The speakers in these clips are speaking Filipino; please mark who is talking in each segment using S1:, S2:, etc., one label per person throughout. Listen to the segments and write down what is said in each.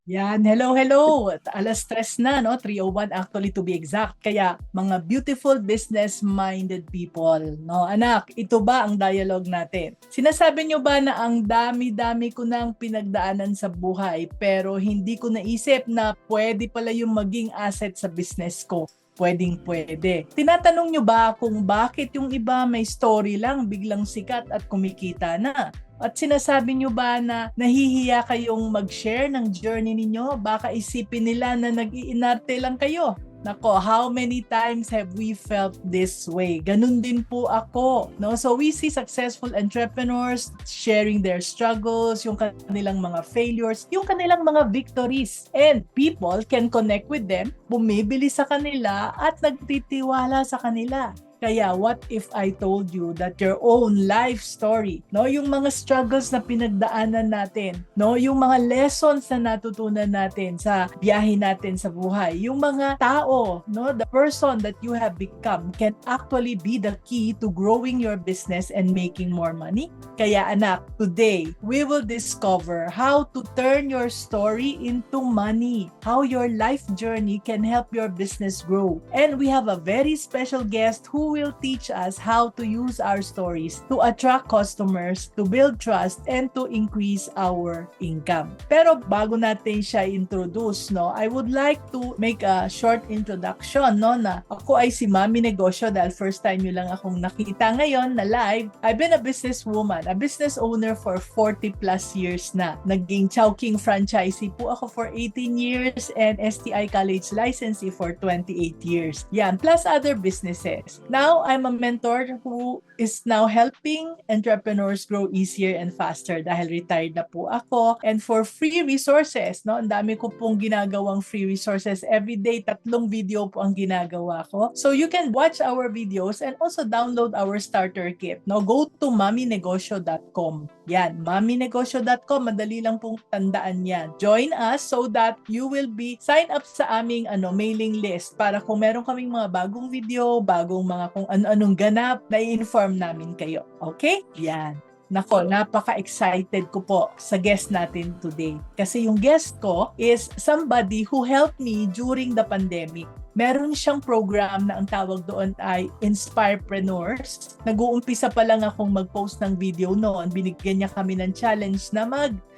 S1: Yan, hello, hello. Alas 3 na, no? 3:01 actually to be exact. Kaya mga beautiful business-minded people, no? Anak, ito ba ang dialogue natin? Sinasabi nyo ba na ang dami-dami ko nang pinagdaanan sa buhay pero hindi ko naisip na pwede pala yung maging asset sa business ko? Pwedeng pwede. Tinatanong nyo ba kung bakit yung iba may story lang biglang sikat at kumikita na? At sinasabi nyo ba na nahihiya kayong mag-share ng journey ninyo? Baka isipin nila na nag-iinarte lang kayo. Nako, how many times have we felt this way? Ganun din po ako. No? So we see successful entrepreneurs sharing their struggles, yung kanilang mga failures, yung kanilang mga victories. And people can connect with them, bumibili sa kanila at nagtitiwala sa kanila. Kaya what if I told you that your own life story, no, yung mga struggles na pinagdaanan natin, no, yung mga lessons na natutunan natin sa biyahe natin sa buhay, yung mga tao, no, the person that you have become can actually be the key to growing your business and making more money. Kaya anak, today we will discover how to turn your story into money, how your life journey can help your business grow. And we have a very special guest who will teach us how to use our stories to attract customers, to build trust, and to increase our income. Pero bago natin siya introduce, no, I would like to make a short introduction, no, na ako ay si Mami Negosyo dahil first time nyo lang akong nakita ngayon na live. I've been a businesswoman, a business owner for 40 plus years na. Naging Chowking franchisee po ako for 18 years and STI College licensee for 28 years. Yan, plus other businesses. Now, I'm a mentor who is now helping entrepreneurs grow easier and faster dahil retired na po ako. And for free resources, no, ang dami ko pong ginagawang free resources. Every day, 3 video po ang ginagawa ko. So you can watch our videos and also download our starter kit. No, go to maminegosyo.com. Yan, maminegosyo.com. Madali lang pong tandaan yan. Join us so that you will be sign up sa aming mailing list para kung meron kaming mga bagong video, bagong mga kung ano-anong ganap, na-inform namin kayo. Okay? Yan. Nako, napaka-excited ko po sa guest natin today. Kasi yung guest ko is somebody who helped me during the pandemic. Meron siyang program na ang tawag doon ay Inspirepreneurs. Nag-uumpisa pa lang akong mag-post ng video noon. Binigyan niya kami ng challenge na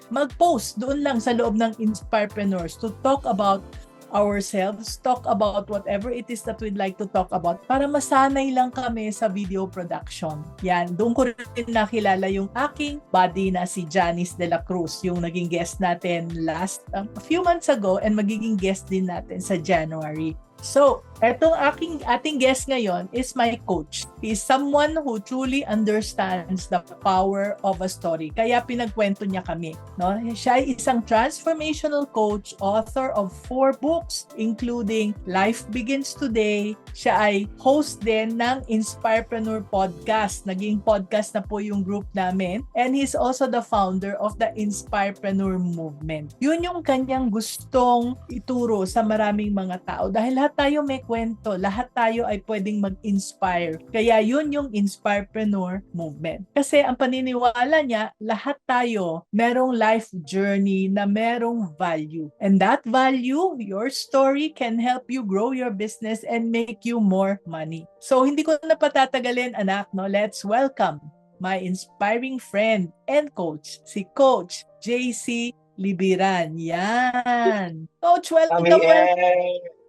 S1: mag-post doon lang sa loob ng Inspirepreneurs to talk about ourselves, talk about whatever it is that we'd like to talk about para masanay lang kami sa video production. Yan, doon ko rin nakilala yung aking buddy na si Janice de la Cruz, yung naging guest natin a few months ago and magiging guest din natin sa January. So, etong ating guest ngayon is my coach. He is someone who truly understands the power of a story. Kaya pinagkwento niya kami. No? Siya ay isang transformational coach, author of 4 books, including Life Begins Today. Siya ay host din ng Inspirepreneur Podcast. Naging podcast na po yung group namin. And he's also the founder of the Inspirepreneur Movement. Yun yung kanyang gustong ituro sa maraming mga tao. Dahil lahat tayo may kwento, lahat tayo ay pwedeng mag-inspire. Kaya yun yung Inspirepreneur Movement. Kasi ang paniniwala niya, lahat tayo merong life journey na merong value. And that value, your story, can help you grow your business and make you more money. So hindi ko na patatagalin, anak, no? Let's welcome my inspiring friend and coach, si Coach JC Libiran. Yan. Coach, welcome.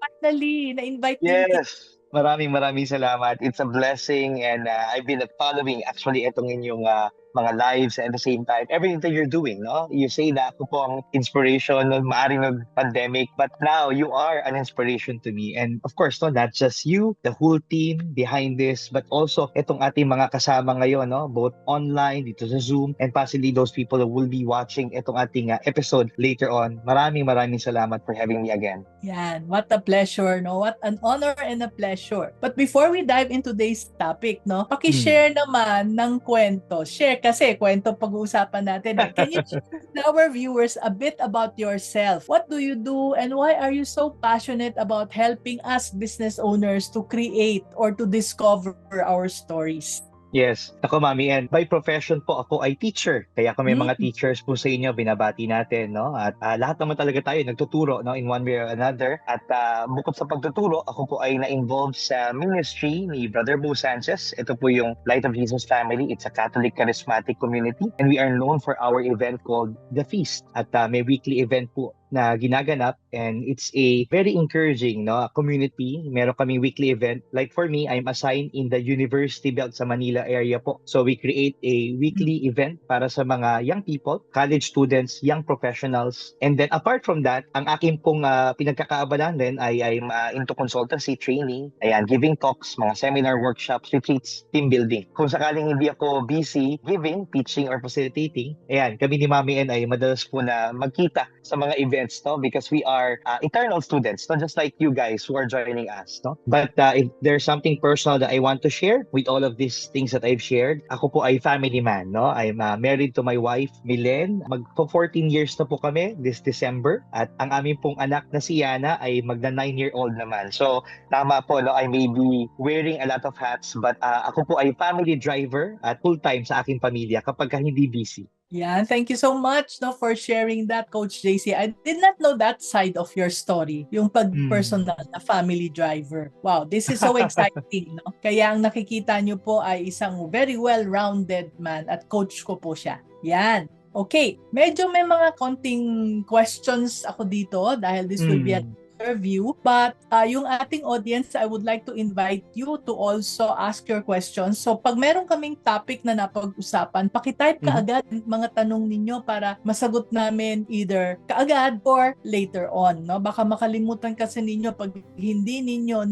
S1: Finally, na-invite din kita.
S2: Yes. Maraming salamat. It's a blessing and I've been following actually itong inyong mga lives and at the same time, everything that you're doing, no? You say na ako po ang inspiration ng maaring ng pandemic, but now you are an inspiration to me. And of course, no, not just you, the whole team behind this, but also itong ating mga kasama ngayon, no? Both online, dito sa Zoom, and possibly those people who will be watching itong ating episode later on. Maraming salamat for having me again.
S1: Yan, what a pleasure, no? What an honor and a pleasure. But before we dive into today's topic, no? Paki-share naman ng kwento. Share kasi kwento pag-uusapan natin. Can you share with our viewers a bit about yourself? What do you do and why are you so passionate about helping us business owners to create or to discover our stories?
S2: Yes. Ako, Mami, and by profession po, ako ay teacher. Kaya kung may mga teachers po sa inyo, binabati natin, no? At lahat naman talaga tayo nagtuturo, no? In one way or another. At bukod sa pagtuturo, ako po ay na-involved sa ministry ni Brother Bo Sanchez. Ito po yung Light of Jesus Family. It's a Catholic charismatic community. And we are known for our event called The Feast. At may weekly event po na ginaganap, and it's a very encouraging, no, community. Meron kaming weekly event. Like for me, I'm assigned in the University Belt sa Manila area po. So we create a weekly event para sa mga young people, college students, young professionals. And then apart from that, ang aking pong pinagkakaabalan din ay I'm into consultancy training. Ayan, giving talks, mga seminar, workshops, retreats, team building. Kung sakaling hindi ako busy giving, teaching, or facilitating, ayan, kami ni Mami N ay madalas po na magkita sa mga events, no? Because we are eternal students, not just like you guys who are joining us, no? But if there's something personal that I want to share with all of these things that I've shared, ako po ay family man, no? I'm married to my wife, Milen. Mag-14 years na po kami this December. At ang aming pong anak na si Yana ay magna 9-year-old naman. So, tama po, no? I may be wearing a lot of hats, but ako po ay family driver at full-time sa aking pamilya kapag hindi busy.
S1: Yeah, thank you so much, no, for sharing that, Coach JC. I did not know that side of your story, yung pag-personal na family driver. Wow, this is so exciting, no? Kaya ang nakikita nyo po ay isang very well-rounded man at coach ko po siya. Yan. Okay, medyo may mga konting questions ako dito dahil this will be an interview, but yung ating audience, I would like to invite you to also ask your questions. So pag meron kaming topic na napag-usapan, pakitype kaagad mga tanong ninyo para masagot namin either kaagad or later on, no? Baka makalimutan kasi ninyo pag hindi ninyo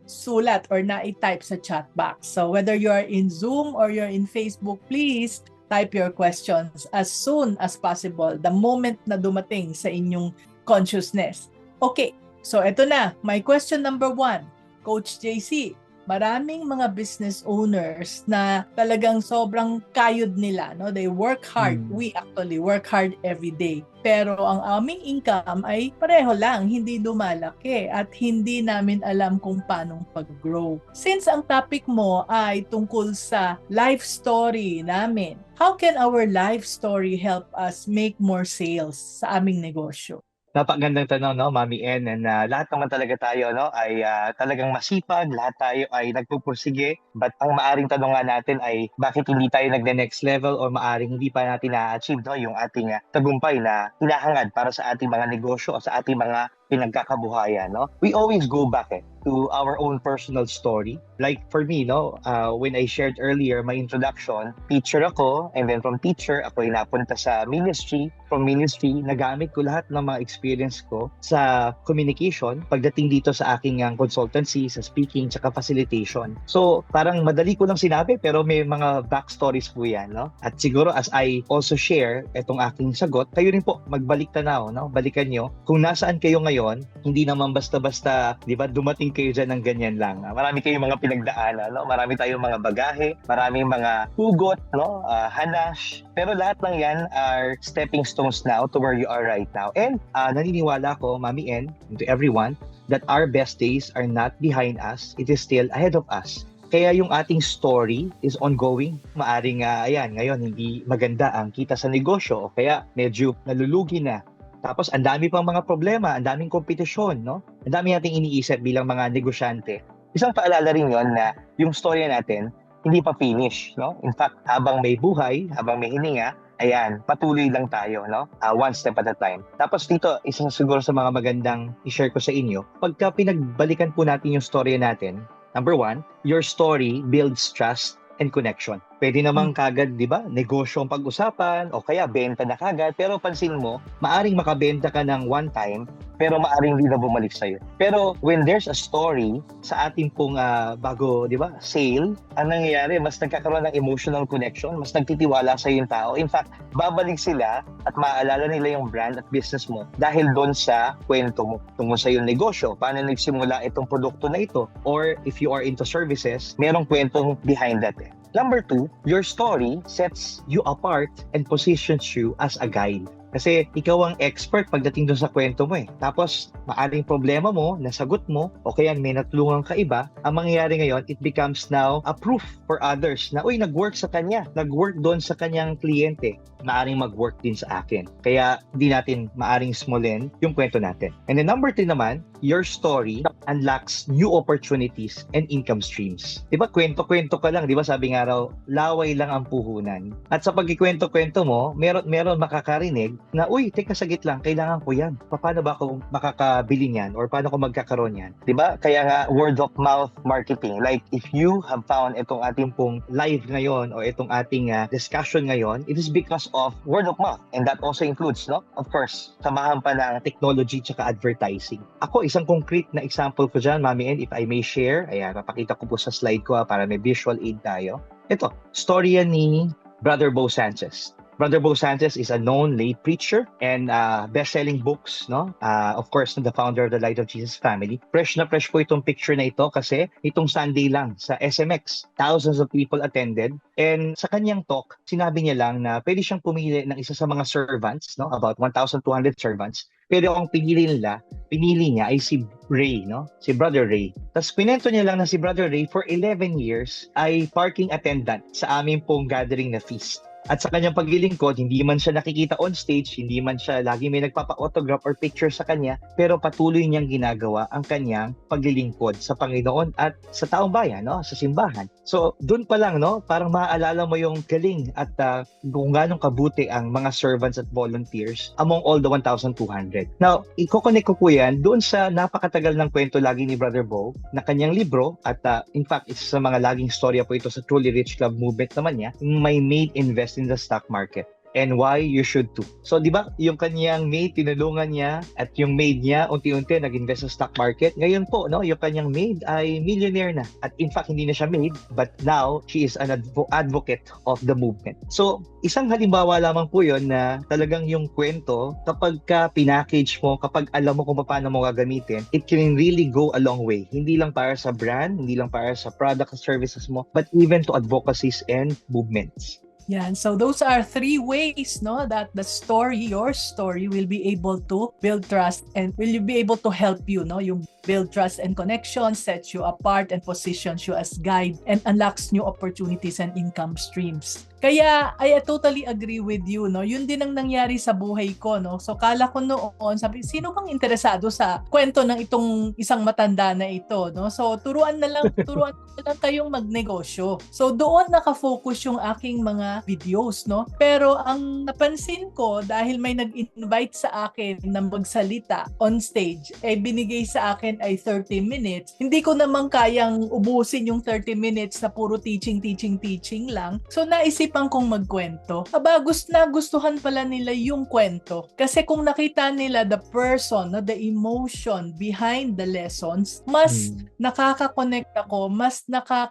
S1: sulat or na-type sa chat box. So whether you are in Zoom or you're in Facebook, please type your questions as soon as possible, the moment na dumating sa inyong consciousness. Okay, so ito na, my question number 1, Coach JC. Maraming mga business owners na talagang sobrang kayod nila, no? They work hard. We actually work hard every day. Pero ang aming income ay pareho lang, hindi lumalaki at hindi namin alam kung paano pag-grow. Since ang topic mo ay tungkol sa life story namin, how can our life story help us make more sales sa aming negosyo?
S2: Napakagandang tanong, no, Mami N. And lahat naman talaga tayo, no, ay talagang masipag, lahat tayo ay nagpupursige. But ang maaring tanong nga natin ay bakit hindi tayo next level o maaring hindi pa natin na-achieve, no, yung ating tagumpay na hinahangad para sa ating mga negosyo o sa ating mga pinagkakabuhayan, no? We always go back to our own personal story. Like for me, no, when I shared earlier my introduction, teacher ako, and then from teacher, ako ay napunta sa ministry. From ministry, nagamit ko lahat ng mga experience ko sa communication pagdating dito sa aking consultancy, sa speaking, tsaka facilitation. So, parang madali ko lang sinabi, pero may mga backstories po yan, no? At siguro as I also share itong aking sagot, kayo rin po, magbalik tanaw, no? Balikan nyo. Kung nasaan kayo ngayon, hindi naman basta-basta, di ba, dumating kayo dyan ng ganyan lang. Marami kayong mga pinagdaanan, no? Marami tayong mga bagahe, maraming mga hugot, no? Hanash. Pero lahat ng yan are stepping stones now to where you are right now. And naniniwala ko, Mami N, and to everyone, that our best days are not behind us. It is still ahead of us. Kaya yung ating story is ongoing. Maaring, ayan, ngayon hindi maganda ang kita sa negosyo o kaya medyo nalulugi na. Tapos, ang dami pang mga problema, ang daming kompetisyon, no? Ang dami nating iniisip bilang mga negosyante. Isang paalala rin yon na yung storya natin, hindi pa finish, no? In fact, habang may buhay, habang may hininga, ayan, patuloy lang tayo, no? One step at a time. Tapos dito, isang siguro sa mga magandang i-share ko sa inyo, pagka pinagbalikan po natin yung storya natin, number 1, your story builds trust and connection. Pwede namang kagad, di ba, negosyo ang pag-usapan o kaya benta na kagad. Pero pansin mo, maaring makabenta ka ng one time, pero maaring hindi na bumalik sa'yo. Pero when there's a story sa ating pong bago, di ba, sale, ang nangyayari, mas nagkakaroon ng emotional connection, mas nagtitiwala sa'yo yung tao. In fact, babalik sila at maaalala nila yung brand at business mo dahil doon sa kwento mo tungkol sa yung negosyo, paano nagsimula itong produkto na ito. Or if you are into services, merong kwentong behind that. Number 2, your story sets you apart and positions you as a guide. Kasi ikaw ang expert pagdating doon sa kwento mo eh. Tapos, maaring problema mo, nasagot mo, o kaya may natulungan ka iba, ang mangyayari ngayon, it becomes now a proof for others na, uy, nag-work sa kanya, nag-work doon sa kanyang kliyente, maaring mag-work din sa akin. Kaya, di natin maaring smallin yung kwento natin. And then number 3 naman, your story unlocks new opportunities and income streams. Diba, kwento-kwento ka lang, diba sabi nga raw, laway lang ang puhunan. At sa pagkikwento-kwento mo, meron makakarinig na, uy, teka sagit lang, kailangan ko yan. Paano ba ako makakabili niyan? Or paano ko magkakaroon yan? Diba? Kaya nga, word of mouth marketing. Like, if you have found itong ating pong live ngayon o itong ating discussion ngayon, it is because of word of mouth. And that also includes, no? Of course, samahan pa ng technology tsaka advertising. Ako, isang concrete na example ko dyan, Mami N, if I may share, ayan, papakita ko po sa slide ko para may visual aid tayo. Ito, storya ni Brother Bo Sanchez. Brother Bo Sanchez is a known lay preacher and best-selling books, no? Of course, the founder of the Light of Jesus family. Fresh na fresh po itong picture na ito kasi itong Sunday lang sa SMX. Thousands of people attended. And sa kanyang talk, sinabi niya lang na pwede siyang pumili ng isa sa mga servants, no? About 1,200 servants. Pero ang pinili niya ay si Ray, no? Si Brother Ray. Tapos pinento niya lang na si Brother Ray for 11 years ay parking attendant sa aming pong gathering na feast. At sa kanyang paglilingkod, hindi man siya nakikita on stage, hindi man siya lagi may nagpapa-autograph or picture sa kanya, pero patuloy niyang ginagawa ang kanyang paglilingkod sa Panginoon at sa taong bayan, no? Sa simbahan. So, doon pa lang, no? Parang maaalala mo yung galing at kung ganong kabuti ang mga servants at volunteers among all the 1,200. Now, i-connect ko po yan doon sa napakatagal ng kwento lagi ni Brother Bo na kanyang libro at in fact, isa sa mga laging storya po ito sa Truly Rich Club movement naman niya, My Maid Invest in the Stock Market and why you should too. So, di ba, yung kanyang maid, tinulungan niya at yung maid niya, unti-unti nag-invest sa stock market. Ngayon po, no, yung kanyang maid ay millionaire na. At in fact, hindi na siya maid, but now, she is an advocate of the movement. So, isang halimbawa lamang po yun na talagang yung kwento, kapag ka pinackage mo, kapag alam mo kung paano mo gagamitin, it can really go a long way. Hindi lang para sa brand, hindi lang para sa product and services mo, but even to advocacies and movements.
S1: Yan. So those are 3 ways, no, that the story, your story, will be able to build trust and will be able to help you, no, yung build trust and connection, sets you apart and positions you as guide and unlocks new opportunities and income streams. Kaya I totally agree with you, no. Yun din ang nangyari sa buhay ko, no. So kala ko noon, sabi, sino bang interesado sa kwento ng itong isang matanda na ito, no? So turuan na lang kayong magnegosyo. So doon naka-focus yung aking mga videos, no. Pero ang napansin ko dahil may nag-invite sa akin na magsalita on stage, binigay sa akin ay 30 minutes. Hindi ko naman kayang ubusin yung 30 minutes na puro teaching lang. So naisipan kong magkwento. Gustuhan pala nila yung kwento. Kasi kung nakita nila the person, no, the emotion behind the lessons, mas nakaka-connect ako,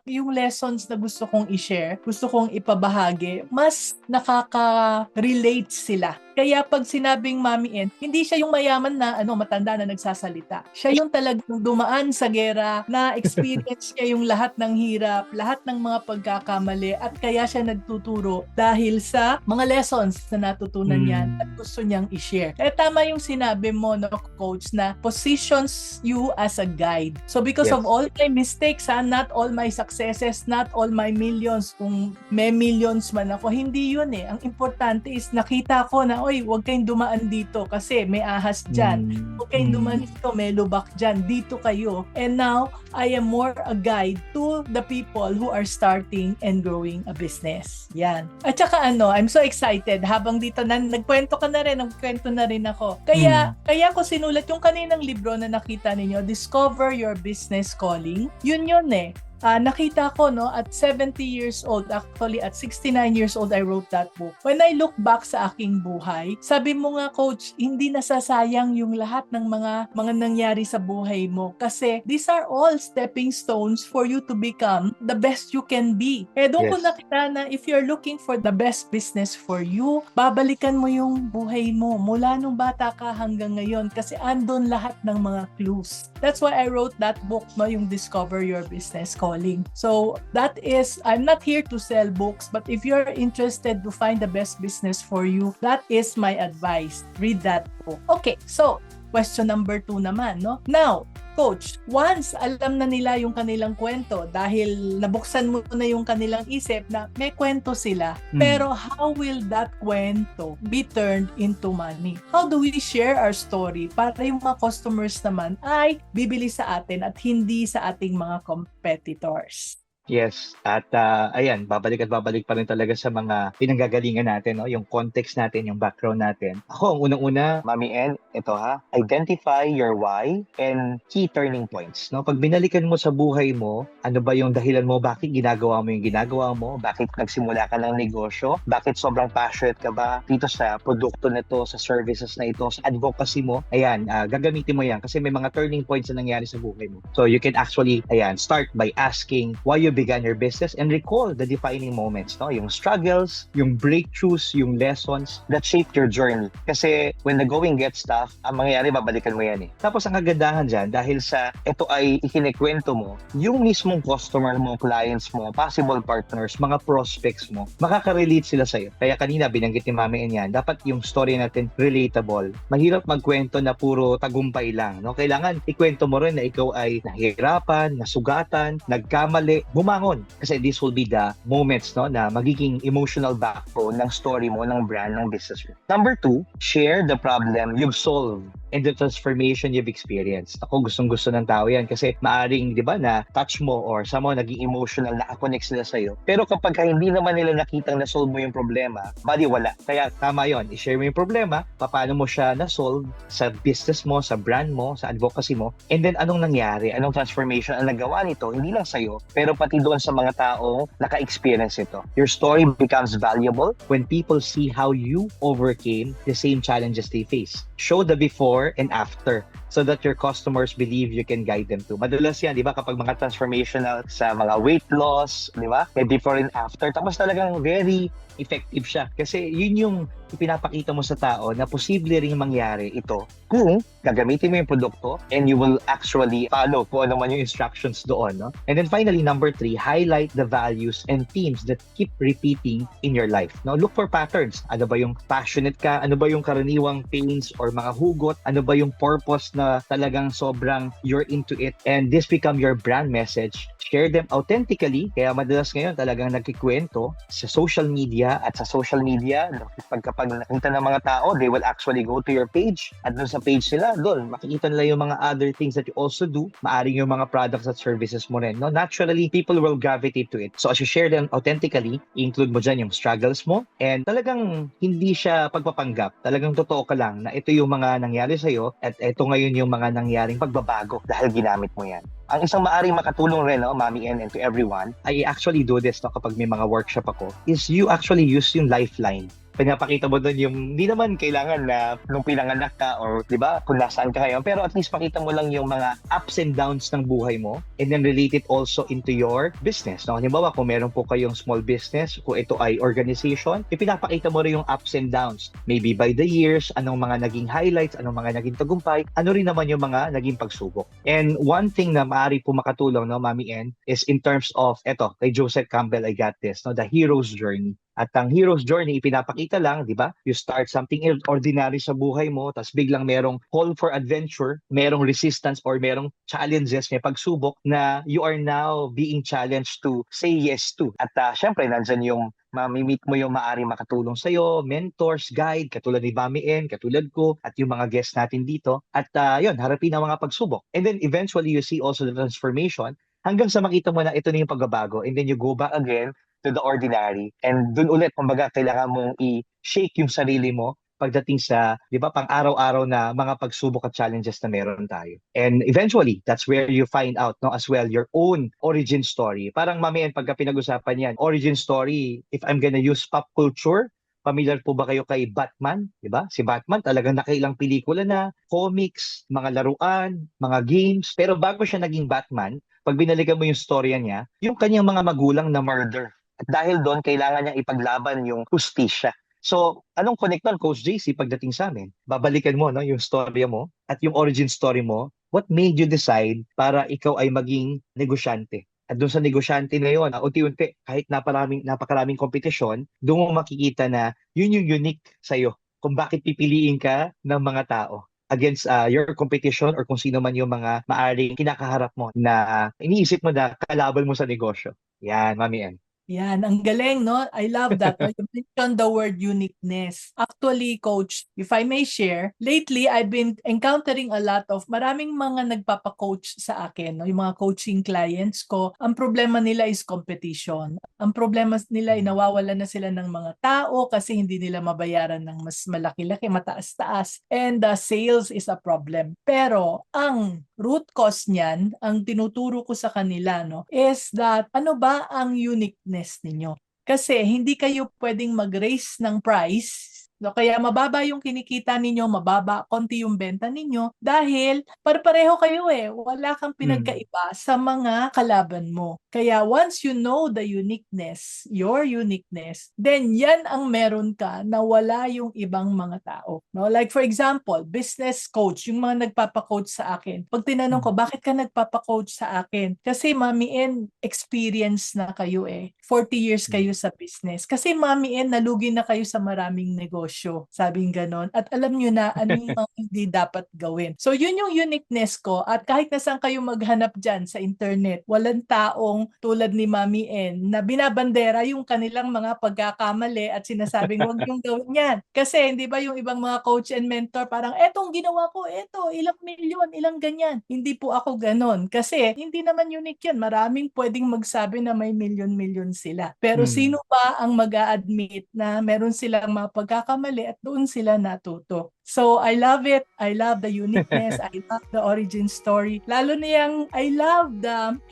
S1: yung lessons na gusto kong i-share, gusto kong ipabahagi, mas nakaka-relate sila. Kaya pag sinabing Mami N, hindi siya yung mayaman na matanda na nagsasalita. Siya yung talagang dumaan sa gera, na experience niya yung lahat ng hirap, lahat ng mga pagkakamali, at kaya siya nagtuturo dahil sa mga lessons na natutunan niya at gusto niyang i-share. Kaya tama yung sinabi mo, no, Coach, na positions you as a guide. So because of all my mistakes, not all my successes, not all my millions, kung may millions man ako, hindi yun eh. Ang importante is nakita ko na, oy, huwag kayong dumaan dito kasi may ahas dyan. Huwag kayong dumaan dito, may lubak dyan. Dito kayo. And now, I am more a guide to the people who are starting and growing a business. Yan. At saka I'm so excited. Habang dito, nagkwento ka na rin, nagkwento na rin ako. Kaya ko sinulat yung kaninang libro na nakita ninyo, Discover Your Business Calling. Yun eh. Nakita ko, no, at 70 years old, actually at 69 years old, I wrote that book. When I look back sa aking buhay, sabi mo nga, Coach, hindi nasasayang yung lahat ng mga nangyari sa buhay mo. Kasi these are all stepping stones for you to become the best you can be. Doon ko nakita na if you're looking for the best business for you, babalikan mo yung buhay mo mula nung bata ka hanggang ngayon kasi andon lahat ng mga clues. That's why I wrote that book, no, yung Discover Your Business Calling. calling. So that is, I'm not here to sell books, but if you're interested to find the best business for you, that is my advice. Read that book. Okay, so question number 2 naman, no? Now, Coach, once alam na nila yung kanilang kwento dahil nabuksan mo na yung kanilang isip na may kwento sila, pero how will that kwento be turned into money? How do we share our story para yung mga customers naman ay bibili sa atin at hindi sa ating mga competitors?
S3: Yes, at ayan, babalik pa rin talaga sa mga pinanggagalingan natin, no? Yung context natin, yung background natin. Ako, ang unang-una,
S2: Mami N, ito ha, identify your why and key turning points.
S3: no, pag binalikan mo sa buhay mo, ano ba yung dahilan mo, bakit ginagawa mo yung ginagawa mo,
S2: Bakit nagsimula ka ng negosyo? Bakit sobrang passionate ka ba dito sa produkto na to, sa services na ito, sa advocacy mo?
S3: ayan, gagamitin mo yan kasi may mga turning points na nangyari sa buhay mo. So you can actually, ayan, start by asking why you began your business and recall the defining moments, no? Yung struggles, yung breakthroughs, yung lessons.
S2: That shaped your journey. Kasi when the going gets tough, ang mangyayari, babalikan mo yan eh.
S3: Tapos ang kagandahan dyan, dahil sa
S2: Ito ay ikinikwento mo, yung mismong customer mo, clients mo, possible partners,
S3: mga prospects mo, makaka-relate sila sa'yo. Kaya kanina binanggit ni Mami N yan, dapat yung story natin relatable. Mahirap magkwento na puro tagumpay lang, no? Kailangan ikwento mo rin na ikaw ay nahihirapan, nasugatan, nagkamali, bumangon. Kasi this will be the moments, no, na magiging emotional backbone
S2: ng story mo, ng brand, ng business mo.
S3: Number 2,
S2: Share the problem
S3: you've solved and the transformation you've experienced. Ako, gustong-gusto ng tao yan kasi maaring, di ba, na touch mo or somehow naging emotional, nakakonect sila sa'yo.
S2: Pero kapag hindi naman nila nakitang na-solve mo yung problema, bali wala.
S3: Kaya tama yon, i-share mo yung problema, paano mo siya na-solve sa business mo, sa brand mo, sa advocacy mo, and then anong nangyari,
S2: Anong transformation ang nagawa nito, hindi lang sa'yo, pero pati doon sa mga taong naka-experience ito. Your story becomes valuable.
S3: when people see how you overcame the same challenges they face. Show the before and after so that your customers believe you can guide them to. Madalas yan, di ba, kapag mga
S2: Transformational sa mga weight loss, di ba? May before and after. Tapos talagang very
S3: effective siya. Kasi yun yung ipinapakita mo sa tao na posible ring mangyari ito
S2: kung gagamitin mo yung produkto
S3: and you will actually follow kung ano man yung instructions doon, no? And then finally, number 3, highlight the values and themes that keep repeating in your life. Now, look for patterns. Ano ba yung passionate ka? Ano ba yung karaniwang pains or mga hugot? Ano ba yung purpose na talagang sobrang you're into it? And this become your brand message. Share them authentically. Kaya madalas ngayon talagang nagkikwento sa social media.
S2: at sa social media, kapag nakita ng mga tao, they will actually go to your page at doon sa page nila, doon
S3: Makikita nila yung mga other things that you also do. Maaring yung mga products at services mo rin, no? Naturally, people will gravitate to it. So as you share them authentically, include mo dyan yung struggles mo and talagang hindi siya pagpapanggap. Talagang totoo ka lang na ito yung mga nangyari sa'yo at ito ngayon yung mga nangyaring pagbabago
S2: dahil ginamit mo yan. Ang isang maaring makatulong rin, no, Mami N, and to everyone,
S3: I actually do this, no, kapag may mga workshop ako, is you actually use yung lifeline. Pinapakita mo doon yung, hindi naman kailangan na nung pinanganak ka or, di ba, kung nasaan ka ngayon, pero at least pakita mo lang yung mga ups and downs ng buhay mo and then relate it also into your business. No? Halimbawa, kung meron po kayong small business, kung ito ay organization, ipinapakita mo rin yung ups and downs. Maybe by the years, anong mga naging highlights, anong mga naging tagumpay, ano rin naman yung mga naging pagsubok. And one thing na maaari po makatulong, no, Mami N, is in terms of, eto, kay Joseph Campbell, I got this, no, the hero's journey. At ang hero's journey, ipinapakita lang, di ba? You start something ordinary sa buhay mo, tapos biglang merong call for adventure, merong resistance or merong challenges, may pagsubok na you are now being challenged to say yes to.
S2: at syempre, nandyan yung mamimit mo yung maaring makatulong
S3: Sa'yo, mentors, guide, katulad ni Mami N, katulad ko, at yung mga guests natin dito. At yun, harapin ang mga pagsubok. And then eventually, you see also the transformation hanggang sa makita mo na ito na yung pagbabago. And then you go back
S2: again to the ordinary. And dun ulit, kumbaga, kailangan mong i-shake yung sarili mo
S3: pagdating sa, di ba, pang-araw-araw na mga pagsubok at challenges na meron tayo. And eventually, that's where you find out, no, as well, your own origin story. Parang Mami N, pagka pinag-usapan yan, origin story, if I'm gonna use pop culture, familiar po ba kayo kay Batman? Di ba? Si Batman talagang nakailang pelikula na, comics, mga laruan, mga games. Pero bago siya naging Batman, pag binalikan mo yung storya niya, yung kanyang mga magulang na murder.
S2: At dahil doon, kailangan niyang ipaglaban yung hustisya.
S3: So, anong connect nun, Coach JC, pagdating sa amin? Babalikan mo, no, yung storya mo at yung origin story mo. What made you decide para ikaw ay maging negosyante? At doon sa negosyante na yun, unti-unti, kahit napakaraming kompetisyon, doon mo makikita na yun yung unique sa'yo. Kung bakit pipiliin ka ng mga tao against your competition or kung sino man yung mga maaring kinakaharap mo na iniisip mo na kalaban mo sa negosyo. Yan, Mami N.
S1: Yan, ang galing, no? I love that. No? You mentioned the word uniqueness. Actually, Coach, if I may share, lately I've been encountering a lot of maraming mga nagpapa-coach sa akin, no? Yung mga coaching clients ko, ang problema nila is competition. Ang problema nila ay nawawalan na sila ng mga tao kasi hindi nila mabayaran ng mas malaki-laki, mataas-taas. And sales is a problem. Pero ang root cause niyan, ang tinuturo ko sa kanila, no, is that ano ba ang uniqueness ninyo? Kasi hindi kayo pwedeng mag-raise ng price. No, kaya mababa yung kinikita ninyo, mababa konti yung benta ninyo dahil pareho kayo wala kang pinagkaiba sa mga kalaban mo. Kaya once you know the uniqueness, your uniqueness, then yan ang meron ka na wala yung ibang mga tao. No? Like for example, business coach, yung mga nagpapa-coach sa akin. Pag tinanong ko, bakit ka nagpapa-coach sa akin? Kasi Mami N, experience na kayo 40 years kayo sa business. Kasi Mami N, nalugi na kayo sa maraming negosyo. Sabing ganon. At alam nyo na anong mga hindi dapat gawin. So yun yung uniqueness ko. At kahit na saan kayo maghanap dyan sa internet, walang taong tulad ni Mami N na binabandera yung kanilang mga pagkakamali at sinasabing wag yung gawin yan. Kasi hindi ba yung ibang mga coach and mentor parang etong ginawa ko, ilang milyon, ilang ganyan. Hindi po ako ganon. Kasi hindi naman unique yan. Maraming pwedeng magsabi na may milyon-milyon sila. Pero sino ba ang mag-a-admit na meron silang mga pagkakamali at doon sila natuto. So, I love it. I love the uniqueness. I love the origin story. Lalo na yung, I love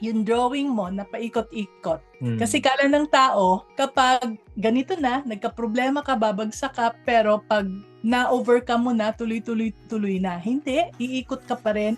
S1: yung drawing mo na paikot-ikot. Kasi kala ng tao, kapag ganito na, nagka-problema ka, babagsak ka, pero pag na-overcome mo na, tuloy-tuloy na. Hindi, iikot ka pa rin.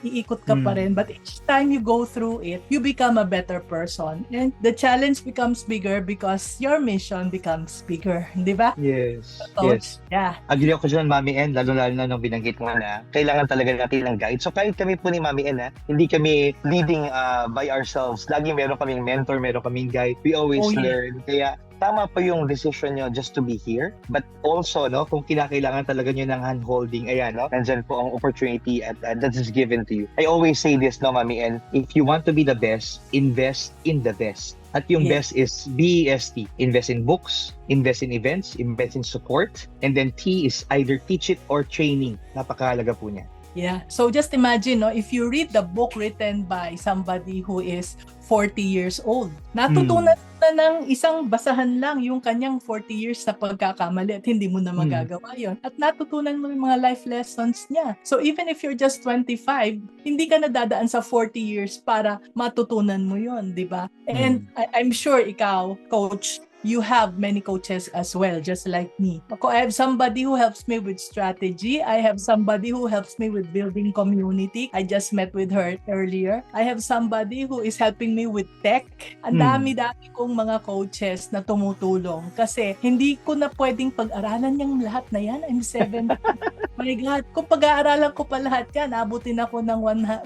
S1: But each time you go through it, you become a better person. And the challenge becomes bigger because your mission becomes bigger. Di ba?
S3: Yes.
S1: Coach?
S3: Yes.
S1: Yeah.
S3: Agree ako dyan, Mami N, lalo na nung binanggit mo na kailangan talaga natin ng guide. So kahit kami po ni Mami N, hindi kami leading by ourselves. Lagi meron kaming mentor, meron kaming guide. We always learn. Kaya tama po yung decision nyo just to be here. But also, no, kung kinakailangan talaga nyo ng hand-holding, ayan, no, nandyan po ang opportunity at that is given to you. I always say this, no, Mami, and if you want to be the best, invest in the best. At yung best is BEST. Invest in books, invest in events, invest in support, and then T is either teach it or training. Napakahalaga po niya.
S1: Yeah. So just imagine, no, if you read the book written by somebody who is 40 years old, natutunan na ng isang basahan lang yung kanyang 40 years na pagkakamali at hindi mo na magagawa yon. At natutunan mo yung mga life lessons niya. So even if you're just 25, hindi ka na dadaan sa 40 years para matutunan mo yon, di ba? And I'm sure ikaw, Coach, you have many coaches as well, just like me. I have somebody who helps me with strategy. I have somebody who helps me with building community. I just met with her earlier. I have somebody who is helping me with tech. Ang dami-dami kong mga coaches na tumutulong kasi hindi ko na pwedeng pag-aralan yung lahat na yan. I'm 70. My God, kung pag-aaralan ko pa lahat yan, abutin ako ng 150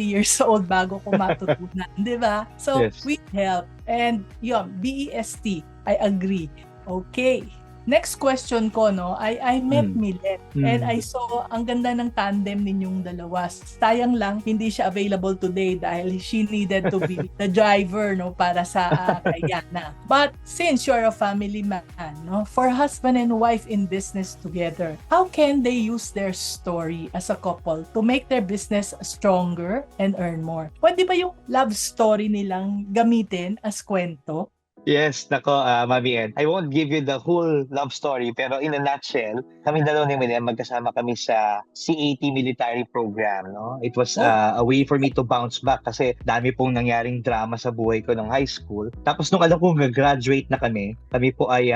S1: years old bago ko matutunan. Di ba? So, we help. And yun, BEST, I agree. Okay. Next question ko, no, I met Millet and I saw ang ganda ng tandem ninyong dalawa. Sayang lang, hindi siya available today dahil she needed to be the driver, no, para sa Kayana. But since you're a family man, no, for husband and wife in business together, how can they use their story as a couple to make their business stronger and earn more? Pwede ba yung love story nilang gamitin as kwento?
S3: Yes, nako, Mami N. I won't give you the whole love story, pero in a nutshell, kami dalawa ni Millet, magkasama kami sa CAT military program, no? It was a way for me to bounce back kasi dami pong nangyaring drama sa buhay ko nung high school. Tapos nung alam ko graduate na kami po ay,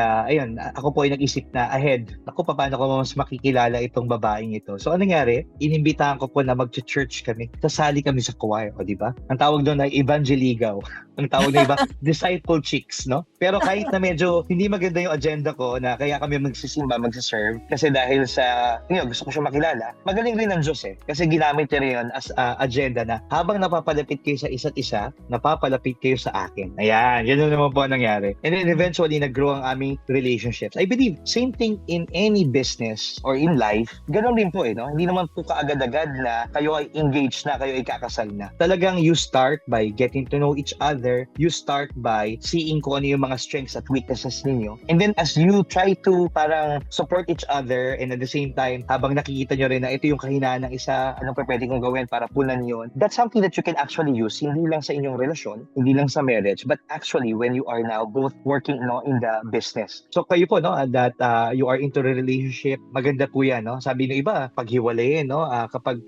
S3: ako po ay nag-isip na ahead. Ako, paano ko mas makikilala itong babaeng ito? So, anong nangyari? Inimbitahan ko po na mag-church kami. Sasali kami sa choir, o di ba? Ang tawag doon ay evangeligaw. Ang tawag na iba, disciple chicks. strengths, no? Pero kahit na medyo hindi maganda yung agenda ko na kaya kami magsisimba, magsiserve, kasi dahil sa, gusto ko siya makilala, magaling rin ng Diyos eh. Kasi ginamit niya rin yun as agenda na habang napapalapit kayo sa isa't isa, napapalapit kayo sa akin. Ayan, yun naman po ang nangyari. And then eventually, nag-grow ang aming relationships. I believe, same thing in any business or in life, ganun rin po eh, no? Hindi naman po kaagad-agad na kayo ay engaged na, kayo ay kakasal na. Talagang you start by getting to know each other, you start by seeing kung ano yung mga strengths at weaknesses ninyo. And then as you try to parang support each other and at the same time, habang nakikita nyo rin na ito yung kahinaan ng isa, anong pwede kong gawin para punan yun, that's something that you can actually use, hindi lang sa inyong relasyon, hindi lang sa marriage, but actually when you are now both working in the business. So kayo po, no, that you are into a relationship, maganda po yan, no? Sabi ng iba, paghiwalayin, no? Kapag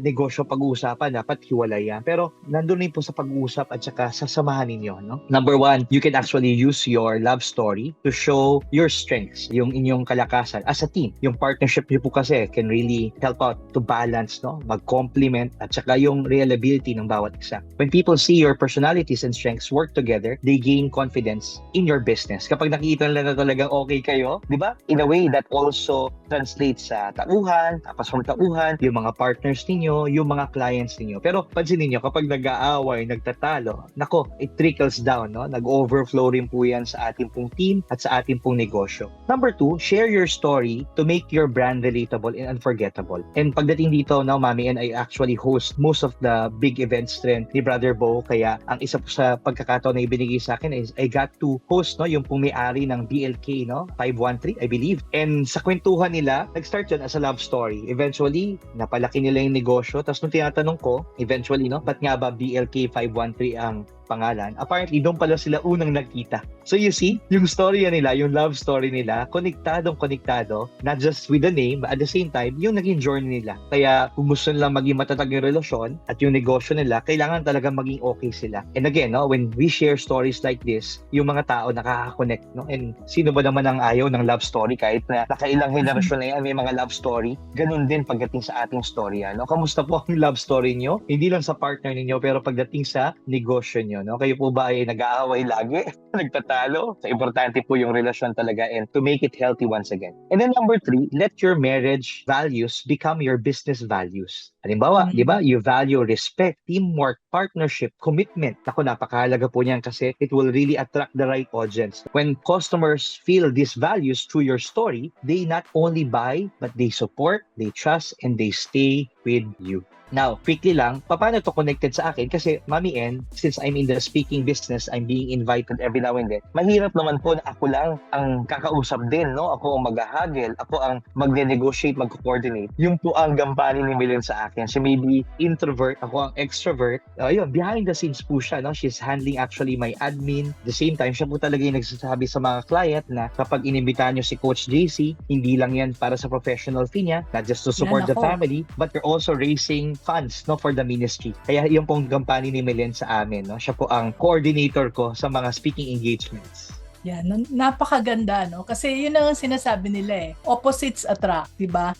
S3: negosyo pag-uusapan, dapat hiwalayan. Pero nandun rin po sa pag-uusap at saka sasamahan ninyo, no? Number one, you can actually use your love story to show your strengths, yung inyong kalakasan as a team. Yung partnership niyo po kasi can really help out to balance, no? Mag-complement at saka yung reliability ng bawat isa. When people see your personalities and strengths work together, they gain confidence in your business. Kapag nakikita nila na talagang okay kayo, di ba? In a way that also translates sa tauhan, tapos from tauhan, yung mga partners ninyo, yung mga clients ninyo. Pero pansin niyo kapag nag-aaway, nagtatalo, nako, it trickles down, no? Nag-overflow rin po yan sa ating pong team at sa ating pong negosyo. Number two, share your story to make your brand relatable and unforgettable. And pagdating dito, now, Mami, and I actually host most of the big events rin ni Brother Bo, kaya ang isa po sa pagkakataon na ibinigay sa akin is I got to host, no, yung pong may-ari ng BLK, no, 513, I believe. And sa kwentuhan nila, nag-start yun as a love story. Eventually, napalaki nila yung negosyo. Tapos nung tinatanong ko, eventually, no, ba't nga ba BLK 513 ang pangalan? Apparently, doon pala sila unang nagkita. So you see, yung storya nila, yung love story nila, konektado, not just with the name, but at the same time, yung naging journey nila. Kaya kung gusto nila maging matatag yung relasyon at yung negosyo nila, kailangan talaga maging okay sila. And again, no, when we share stories like this, yung mga tao nakaka-connect, no? And sino ba naman ang ayaw ng love story kahit na nakailang henerasyon na yan, may mga love story. Ganun din pagdating sa ating storya, no? Kamusta po ang love story nyo? Hindi lang sa partner ninyo, pero pagdating sa negosyo nyo, no? Kayo po ba ay nag-aaway lagi? Nagtatalo? So, importante po yung relasyon talaga and to make it healthy once again. And then number three, let your marriage values become your business values. Halimbawa, di ba, you value respect, teamwork, partnership, commitment. Ako, napakahalaga po niyan kasi it will really attract the right audience. When customers feel these values through your story, they not only buy, but they support, they trust, and they stay with you. Now, quickly lang, paano to connected sa akin? Kasi, Mami N, since I'm in the speaking business, I'm being invited every now and then. Mahirap naman po na ako lang ang kakausap din, no? Ako ang maghahagel, ako ang magne-negotiate, mag-coordinate. Yung po ang gampanin ni Milen sa akin. She may be introvert, ako ang extrovert. Ayun, behind the scenes po siya, no? She's handling actually my admin. At the same time, siya po talaga yung nagsasabi sa mga client na kapag inimbitahan nyo si Coach JC, hindi lang yan para sa professional fee niya, not just to support the family, but you're also raising funds, no, for the ministry. Kaya yung pong gampanin ni Milen sa amin, no? Siya po ang coordinator ko sa mga speaking engagements.
S1: Yan, napakaganda, no? Kasi yun ang sinasabi nila eh. Opposites attract, di ba?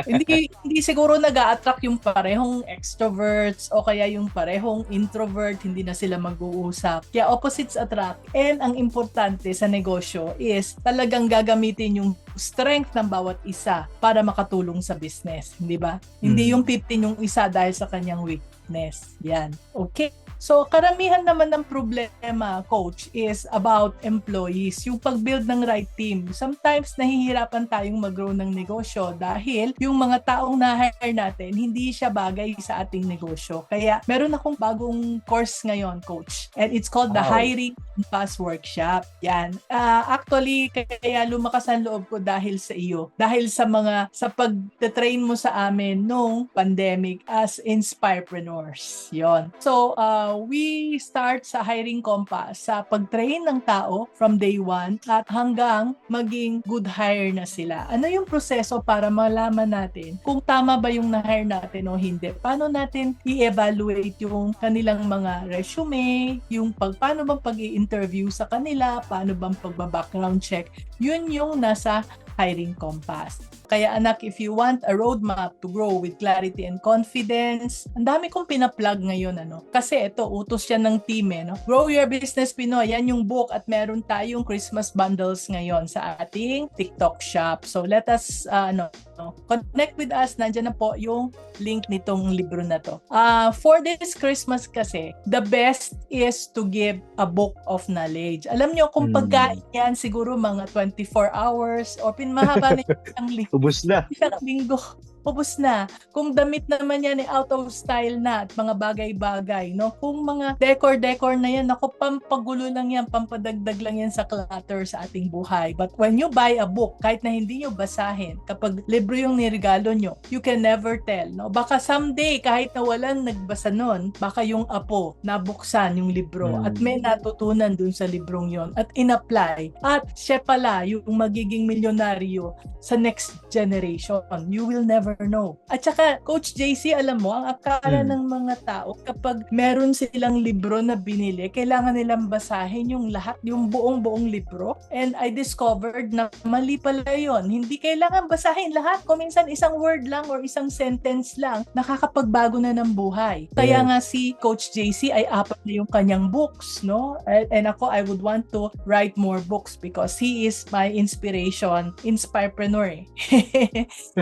S1: hindi siguro nag-a-attract yung parehong extroverts o kaya yung parehong introvert, hindi na sila mag-uusap. Kaya opposites attract. And ang importante sa negosyo is talagang gagamitin yung strength ng bawat isa para makatulong sa business, hindi ba? Hindi yung 15 yung isa dahil sa kanyang weakness. Yan. Okay. So, karamihan naman ng problema, Coach, is about employees. Yung pag-build ng right team. Sometimes, nahihirapan tayong mag-grow ng negosyo dahil yung mga taong na-hire natin, hindi siya bagay sa ating negosyo. Kaya, meron akong bagong course ngayon, Coach. And it's called the Hiring Pass Workshop. Yan. Actually, kaya lumakas ang loob ko dahil sa iyo. Dahil sa pag-train mo sa amin nung pandemic as Inspirepreneurs. Yon. So, we start sa Hiring Compass sa pag-train ng tao from day one at hanggang maging good hire na sila. Ano yung proseso para malaman natin kung tama ba yung na-hire natin o hindi? Paano natin i-evaluate yung kanilang mga resume, yung paano bang pag-i-interview sa kanila, paano bang pagba-background check? Yun yung nasa Hiring Compass. Kaya anak, if you want a roadmap to grow with clarity and confidence, ang dami kong pinaplug ngayon, Kasi ito, utos yan ng team, Grow Your Business Pinoy, yan yung book at meron tayong Christmas bundles ngayon sa ating TikTok shop. So let us, connect with us. Nandiyan na po yung link nitong libro na to. For this Christmas kasi, the best is to give a book of knowledge. Alam nyo, kung pagkain yan, siguro mga 24 hours or pinmahaba na isang linggo.
S3: Ubus na.
S1: Isang linggo. Ubus na. Kung damit naman yan out of style na at mga bagay-bagay, Kung mga decor na yan, pampagulo lang yan, pampadagdag lang yan sa clutter sa ating buhay. But when you buy a book, kahit na hindi nyo basahin, kapag libro yung niregalo nyo, you can never tell, Baka someday, kahit na walang nagbasa nun, baka yung apo nabuksan yung libro at may natutunan dun sa librong yon at in-apply. At siya pala yung magiging milyonaryo sa next generation. You will never know. At saka, Coach JC, alam mo, ang akala ng mga tao, kapag meron silang libro na binili, kailangan nilang basahin yung lahat, yung buong libro. And I discovered na mali pala yun. Hindi kailangan basahin lahat. Kung minsan isang word lang or isang sentence lang, nakakapagbago na ng buhay. Kaya nga si Coach JC ay 4 na yung kanyang books, And ako, I would want to write more books because he is my inspiration, inspirepreneur.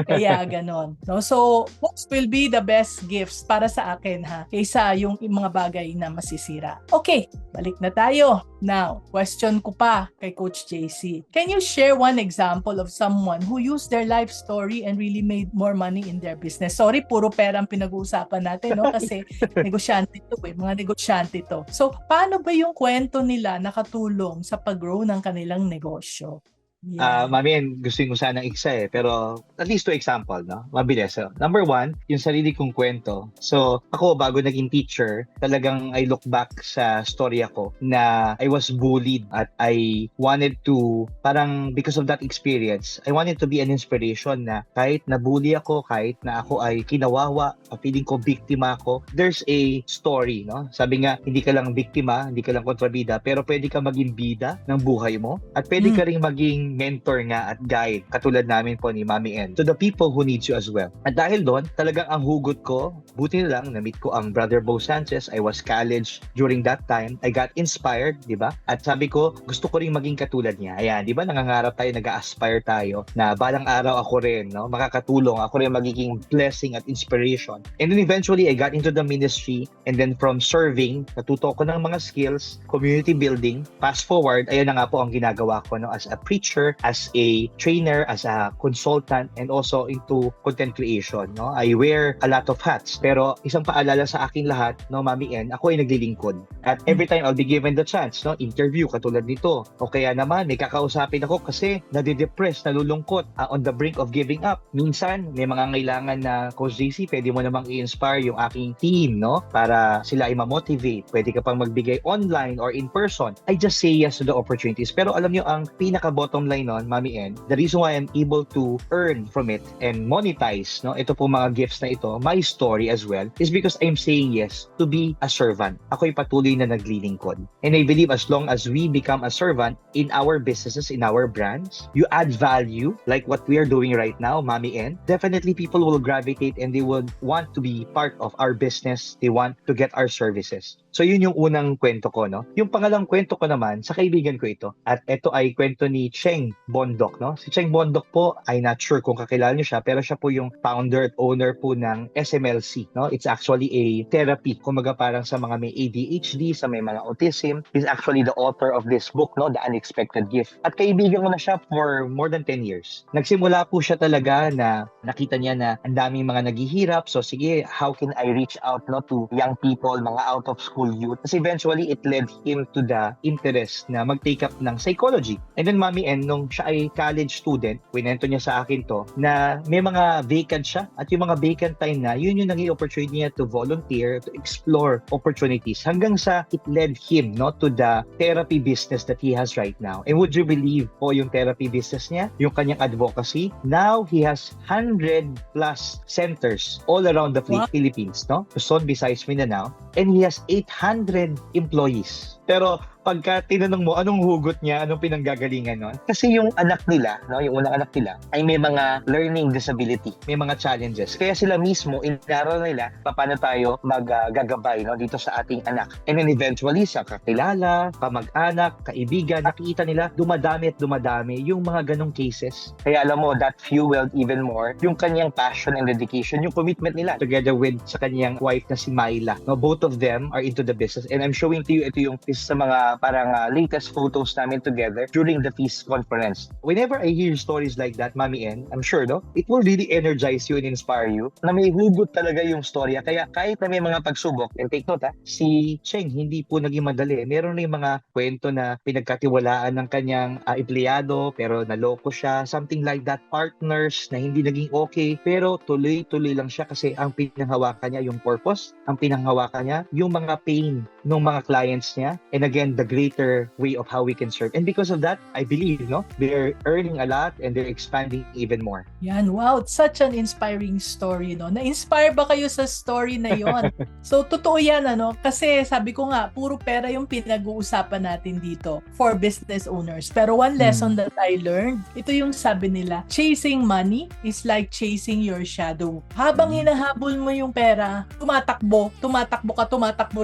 S1: Kaya ganon. So, books will be the best gifts para sa akin kaysa yung mga bagay na masisira. Okay, balik na tayo. Now, question ko pa kay Coach JC. Can you share one example of someone who used their life story and really made more money in their business? Sorry, puro pera ang pinag-uusapan natin, Kasi negosyante ito, mga negosyante ito. So, paano ba yung kwento nila nakatulong sa pag-grow ng kanilang negosyo? Yeah.
S3: Mami, gusto ko sanang isa pero at least 2 example, Mabilis. So, number 1, yung sarili kong kwento. So, ako bago naging teacher, talagang I look back sa story ako na I was bullied at I wanted to, parang because of that experience, I wanted to be an inspiration na kahit nabully ako, kahit na ako ay kinawawa, feeling ko biktima ako, there's a story, Sabi nga, hindi ka lang biktima, hindi ka lang kontrabida, pero pwede ka maging bida ng buhay mo at pwede ka ring maging mentor nga at guide katulad namin po ni Mami N to the people who needs you as well. At dahil doon, talagang ang hugot ko, buti na lang na-meet ko ang Brother Bo Sanchez. I was college during that time. I got inspired, di ba? At sabi ko, gusto ko ring maging katulad niya. Ayan, di ba? Nangangarap tayo, nag-aspire tayo na balang araw ako rin, makakatulong, ako rin magiging blessing at inspiration. And then eventually, I got into the ministry and then from serving, natuto ko ng mga skills, community building. Fast forward, ayun na nga po ang ginagawa ko as a preacher, as a trainer, as a consultant, and also into content creation. I wear a lot of hats. Pero isang paalala sa akin lahat, Mami N, ako ay naglilingkod. At every time I'll be given the chance, interview katulad nito. O kaya naman, may kakausapin ako kasi nadidepress, nalulungkot, on the brink of giving up. Minsan, may mga ngailangan na, Coach JC, pwede mo namang i-inspire yung aking team, para sila ay ma-motivate. Pwede ka pang magbigay online or in person. I just say yes to the opportunities. Pero alam nyo, ang pinaka-bottom line nun, Mami N, the reason why I'm able to earn from it and monetize, ito po mga gifts na ito, my story as well, is because I'm saying yes to be a servant. Ako'y patuloy na naglilingkod. And I believe as long as we become a servant in our businesses, in our brands, you add value like what we are doing right now, Mami N, definitely people will gravitate and they would want to be part of our business. They want to get our services. So yun yung unang kwento ko, Yung pangalang kwento ko naman, sa kaibigan ko ito. At ito ay kwento ni Cheng Bondok, Si Cheng Bondok po, ay not sure kung kakilala niyo siya, pero siya po yung founder at owner po ng SMLC, It's actually a therapy. Kumaga parang sa mga may ADHD, sa may mga autism. He's actually the author of this book, The Unexpected Gift. At kaibigan ko na siya for more than 10 years. Nagsimula po siya talaga na nakita niya na ang daming mga naghihirap. So sige, how can I reach out to young people, mga out of school youth? Kasi eventually, it led him to the interest na mag-take up ng psychology. And then, Mami N, nung siya ay college student, winento niya sa akin to, na may mga vacant siya. At yung mga vacant time na, yun yung naging opportunity niya to volunteer, to explore opportunities. Hanggang sa it led him to the therapy business that he has right now. And would you believe po yung therapy business niya, yung kanyang advocacy, now he has 100 plus centers all around the Philippines, Luzon, Visayas, Mindanao, and he has 800 employees. Pero pagka tinanong mo, anong hugot niya, anong pinanggagalingan nun,
S2: Kasi yung anak nila, no, yung unang anak nila, ay may mga learning disability.
S3: may mga challenges.
S2: Kaya sila mismo, inaral nila paano tayo maggagabay no, dito sa ating anak. And then eventually, sa
S3: Kilala, kamag-anak, kaibigan, nakikita nila dumadami at dumadami yung mga ganong cases
S2: kaya alam mo, that fueled even more yung kanyang passion and dedication, yung commitment nila.
S3: together with sa kanyang wife na si Myla. No, both of them are into the business. And I'm showing to you, ito yung isa sa mga parang latest photos namin together during the Feast Conference. Whenever I hear stories like that, Mami En, I'm sure, no, it will really energize you and inspire you.
S2: Na may hugot talaga yung storya. Kaya kahit na may mga pagsubok, and take note
S3: Si Cheng, hindi po naging madali. Meron na yung mga kwento na pinagkatiwalaan ng kanyang empleyado, pero naloko siya, something like that. Partners na hindi naging okay, pero tuloy-tuloy lang siya kasi ang pinanghawakan niya yung purpose, ang pinanghawakan niya yung mga pain ng mga clients niya, and again, the greater way of how we can serve. And because of that, I believe, no, they're earning a lot and they're expanding even more.
S1: Yan, wow, such an inspiring story, no? Na-inspire ba kayo sa story na yon? So, totoo yan, ano? Kasi sabi ko nga, puro pera yung pinag-uusapan natin dito for business owners. Pero one lesson that I learned, ito yung sabi nila, chasing money is like chasing your shadow. Habang hinahabol mo yung pera, tumatakbo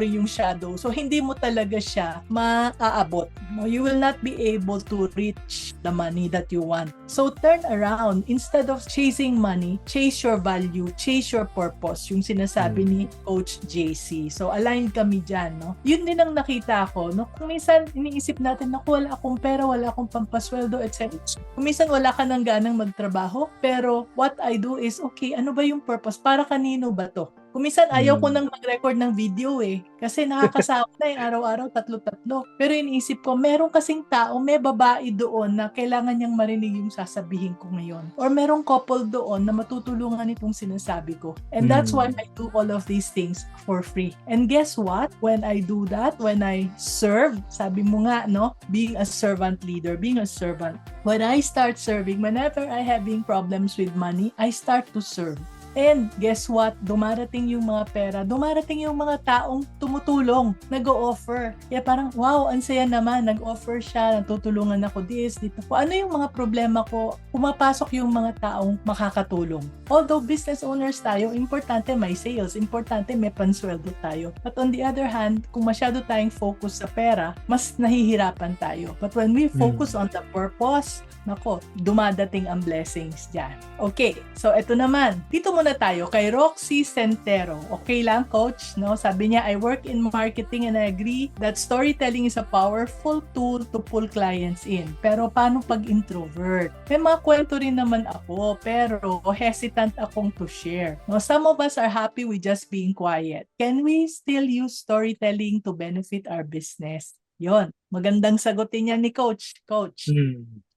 S1: rin yung shadow. So, hindi mo talaga siya maaabot. You will not be able to reach the money that you want. So, turn around. Instead of chasing money, chase your value, chase your purpose. Yung sinasabi ni Coach JC. So, aligned kami dyan, no? Yun din ang nakita ko, no? Kung minsan, iniisip natin, naku, wala akong pera, wala akong pampasweldo, etc. Kung minsan, wala ka nang ganang magtrabaho, pero what I do is, okay, ano ba yung purpose? Para kanino ba to? Kung minsan, ayaw ko nang mag-record ng video kasi nakakasawa na araw-araw, tatlo-tatlo. Pero iniisip ko, meron kasing tao, may babae doon na kailangan niyang marinig yung sasabihin ko ngayon. Or merong couple doon na matutulungan itong sinasabi ko. And that's why I do all of these things for free. And guess what? When I do that, when I serve, sabi mo nga, no? Being a servant leader, being a servant. When I start serving, whenever I having problems with money, I start to serve. And guess what? Dumarating yung mga pera, dumarating yung mga taong tumutulong, nag-o-offer. Kaya parang, wow, ang saya naman, nag-offer siya, natutulungan ako dito. Kung ano yung mga problema ko, pumapasok yung mga taong makakatulong. Although business owners tayo, importante may sales, importante may pansweldo tayo. But on the other hand, kung masyado tayong focus sa pera, mas nahihirapan tayo. But when we focus on the purpose, nako, dumadating ang blessings dyan. Okay, so eto naman. Dito muna tayo kay Roxy Centero. Okay lang, coach? No? Sabi niya, I work in marketing and I agree that storytelling is a powerful tool to pull clients in. Pero paano pag introvert? May mga kwento rin naman ako, pero hesitant akong to share. No? Some of us are happy with just being quiet. Can we still use storytelling to benefit our business? Yon, magandang sagutin niya ni Coach. Coach.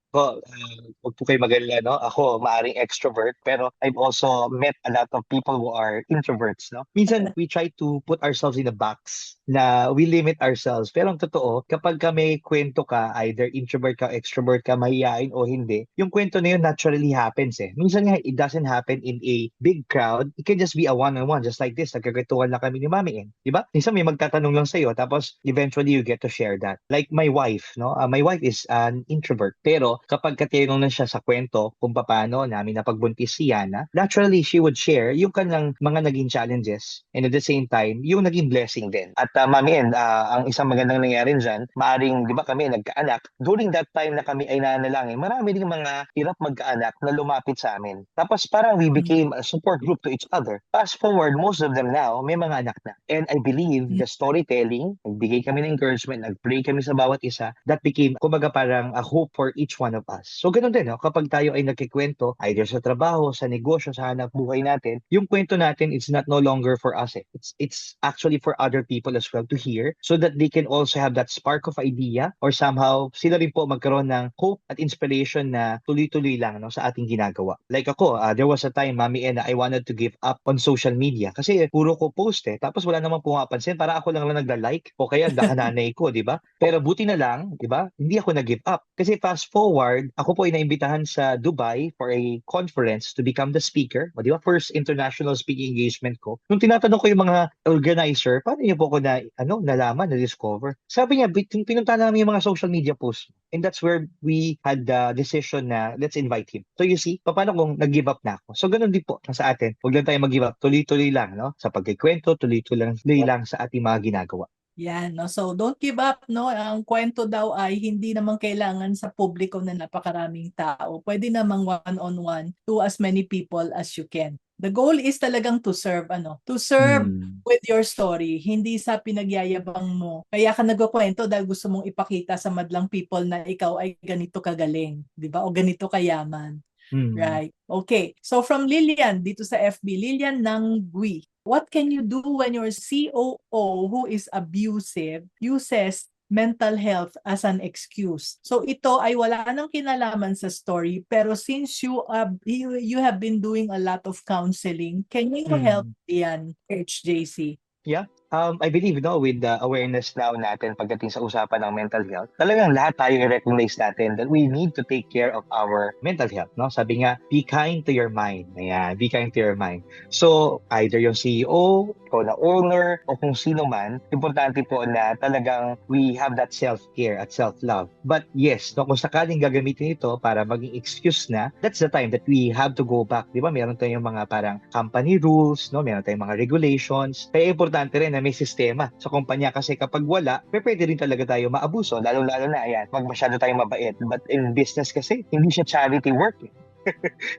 S2: Huwag po kayo mag-alala, no? Ako, maaring extrovert, pero I've also met a lot of people who are introverts, no?
S3: Minsan, we try to put ourselves in a box na we limit ourselves. Pero ang totoo, kapag ka may kwento ka, either introvert ka, extrovert ka, mahihain o hindi, yung kwento na yun naturally happens Minsan nga, it doesn't happen in a big crowd. It can just be a one-on-one, just like this. Nagkakwentuhan lang kami ni Mami Diba? Minsan may magtatanong lang sa'yo, tapos eventually you get to share that. Like my wife, no? My wife is an introvert. Pero kapag katinong na siya sa kwento kung paano namin napagbuntis si Yana, naturally she would share yung kanyang mga naging challenges and at the same time, yung naging blessing din.
S2: At Mami, ang isang magandang nangyari dyan, maaring, di ba kami nagkaanak, during that time na kami ay nanalangin, marami ding mga hirap magkaanak na lumapit sa amin. Tapos parang we became a support group to each other. Fast forward, most of them now, may mga anak na. And I believe the storytelling, nagbigay kami ng encouragement, nag-pray kami sa bawat isa, that became, kumbaga parang a hope for each one of us. So ganun din, no? Kapag tayo ay nagkikwento, either sa trabaho, sa negosyo, sa hanap buhay natin, yung kwento natin, it's not no longer for us It's actually for other people as well to hear so that they can also have that spark of idea or somehow sila rin po magkaroon ng hope at inspiration na tuloy-tuloy lang no, sa ating ginagawa. Like ako, there was a time, Mami Ena, I wanted to give up on social media kasi puro ko post tapos wala namang pumapansin, para ako lang nagla-like o kaya nanay ko, di ba? Pero buti na lang, di ba? Hindi ako nag-give up kasi fast forward,
S3: forward, ako po ay naimbitahan sa Dubai for a conference to become the speaker. O, di ba? First international speaking engagement ko. Nung tinatanong ko yung mga organizer, paano niyo po ko nalaman, na-discover? Sabi niya, pinunta namin yung mga social media posts. And that's where we had the decision na let's invite him. So you see, paano kung nag-give up na ako? So ganun din po sa atin. Huwag lang tayo mag-give up. Tuloy-tuloy lang, no? Sa pagkikwento, tuloy-tuloy lang sa ating mga ginagawa.
S1: Yan, no? So don't give up, no? Ang kwento daw ay hindi naman kailangan sa publiko na napakaraming tao. Pwede namang one-on-one to as many people as you can. The goal is talagang to serve, To serve with your story, hindi sa pinagyayabang mo. Kaya ka nagkukwento dahil gusto mong ipakita sa madlang people na ikaw ay ganito kagaling, 'di ba? O ganito kayaman. Right. Okay. So from Lilian dito sa FB, Lilian ng GUI. What can you do when your COO who is abusive uses mental health as an excuse? So ito ay wala nang kinalaman sa story, pero since you have been doing a lot of counseling, can you help Ian, HJC?
S2: Yeah. I believe, with the awareness now natin pagdating sa usapan ng mental health, talagang lahat tayo i-recognize natin that we need to take care of our mental health, no? Sabi nga, be kind to your mind. Ayan, be kind to your mind. So, either yung CEO, o na owner, o kung sino man, importante po na talagang we have that self-care at self-love. But yes, no, kung sakaling gagamitin ito para maging excuse na, that's the time that we have to go back. Di ba? Meron tayong mga parang company rules, no? Meron tayong mga regulations. Kaya importante rin na may sistema sa kumpanya kasi kapag wala, pwede rin talaga tayo maabuso. Lalo-lalo na, wag masyado tayong mabait. But in business kasi, hindi siya charity work.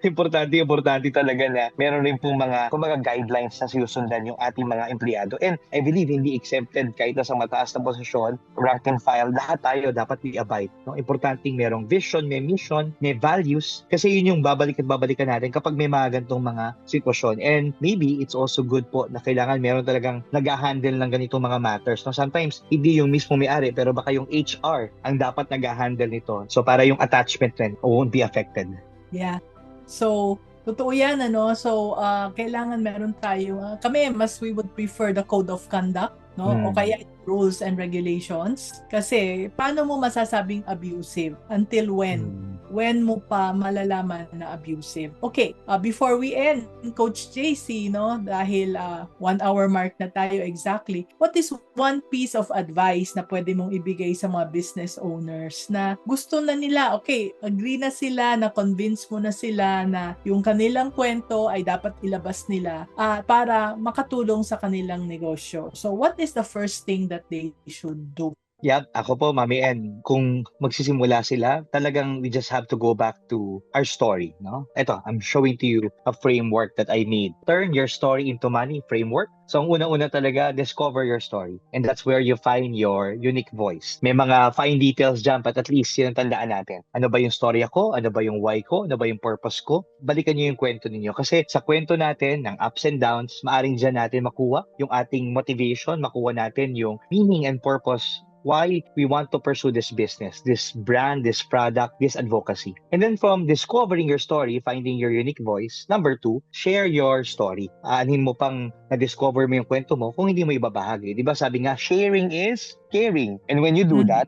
S2: importante talaga na meron rin pong mga guidelines na sinusundan yung ating mga empleyado. And I believe hindi accepted kahit na sa mataas na posisyon, rank and file, lahat tayo dapat i-abide. No? Importante merong vision, may mission, may values kasi yun yung babalikan natin kapag may mga ganitong mga sitwasyon. And maybe it's also good po na kailangan meron talagang nag-handle ng ganitong mga matters. No? Sometimes hindi yung mismo may-ari pero baka yung HR ang dapat nag-handle nito. So para yung attachment rin won't be affected.
S1: Yeah. So, totoo yan, So, kailangan meron tayo. We would prefer the code of conduct, no? O kaya rules and regulations. Kasi, paano mo masasabing abusive? Until when? When mo pa malalaman na abusive? Okay, before we end, Coach JC, no? Dahil 1 hour mark na tayo exactly. What is one piece of advice na pwede mong ibigay sa mga business owners na gusto na nila, okay, agree na sila, na-convince mo na sila na yung kanilang kwento ay dapat ilabas nila para makatulong sa kanilang negosyo. So, what is the first thing that they should do?
S3: Yep, ako po, Mami N, kung magsisimula sila, talagang we just have to go back to our story, no? Ito, I'm showing to you a framework that I made. Turn your story into money framework. So, ang una-una talaga, discover your story. And that's where you find your unique voice. May mga fine details dyan, but at least yun ang tandaan natin. Ano ba yung story ko? Ano ba yung why ko? Ano ba yung purpose ko? Balikan nyo yung kwento ninyo. Kasi sa kwento natin, ng ups and downs, maaring dyan natin makuha yung ating motivation, makuha natin yung meaning and purpose why we want to pursue this business, this brand, this product, this advocacy. And then from discovering your story, finding your unique voice, number 2, share your story. Aanin mo pang na-discover mo yung kwento mo kung hindi mo ibabahagi. Di ba sabi nga, sharing is caring. And when you do that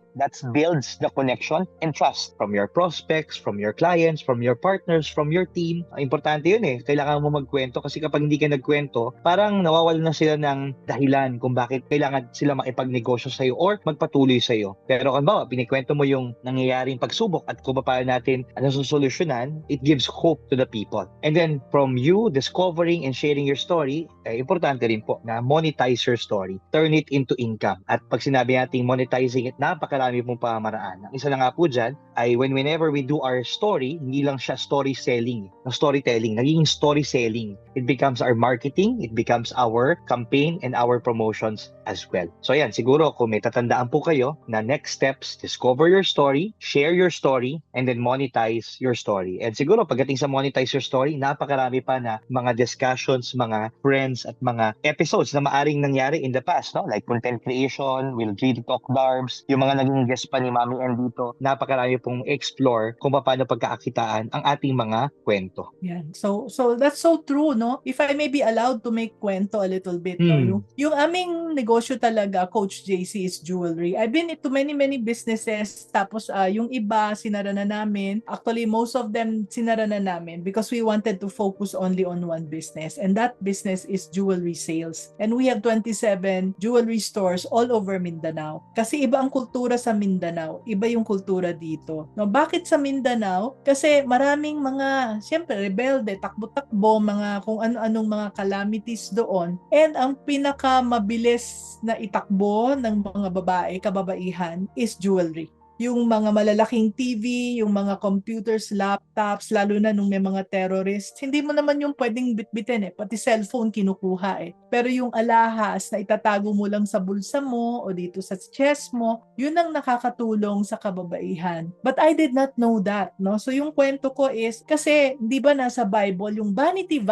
S3: builds the connection and trust from your prospects, from your clients, from your partners, from your team. Importante yun Kailangan mo magkwento kasi kapag hindi ka nagkwento, parang nawawalan na sila ng dahilan kung bakit kailangan sila makipagnegosyo sa'yo or magpatuloy sa'yo. Pero kung ba, pinikwento mo yung nangyayaring pagsubok at kung paano natin solusyonan, it gives hope to the people. And then from you discovering and sharing your story, importante rin po na monetize your story. Turn it into income. At pag sinabi natin monetizing it, napakarami pong pamamaraan. Ang isa na nga po dyan ay whenever we do our story, hindi lang siya story selling, storytelling, naging story selling. It becomes our marketing, it becomes our campaign and our promotions as well. So yan, siguro kung may tatandaan po kayo na next steps, discover your story, share your story, and then monetize your story. And siguro pagdating sa monetize your story, napakarami pa na mga discussions, mga friends at mga episodes na maaring nangyari in the past, no? Like content creation will
S2: opportunity to talk Darbs, yung mga naging guest pa ni Mami Ann dito.
S3: Napakarami pong explore kung paano pagkakakitaan ang ating mga kwento.
S1: Yan. So that's so true, no? If I may be allowed to make kwento a little bit, no? Yung aming negosyo talaga, Coach JC, is jewelry. I've been into many businesses, tapos yung iba sinara na namin. Actually, most of them sinara na namin because we wanted to focus only on one business, and that business is jewelry sales. And we have 27 jewelry stores all over Mindanao. Kasi iba ang kultura sa Mindanao, iba yung kultura dito. No, bakit sa Mindanao? Kasi maraming mga, siyempre, rebelde, takbo-takbo, mga kung ano-anong mga calamities doon. And ang pinakamabilis na itakbo ng mga babae, kababaihan, is jewelry. Yung mga malalaking TV, yung mga computers, laptops, lalo na nung may mga terrorists, hindi mo naman yung pwedeng bitbitin pati cellphone kinukuha Pero yung alahas na itatago mo lang sa bulsa mo o dito sa chest mo, yun ang nakakatulong sa kababaihan. But I did not know that, no? So yung kwento ko is, kasi di ba nasa Bible, yung vanity,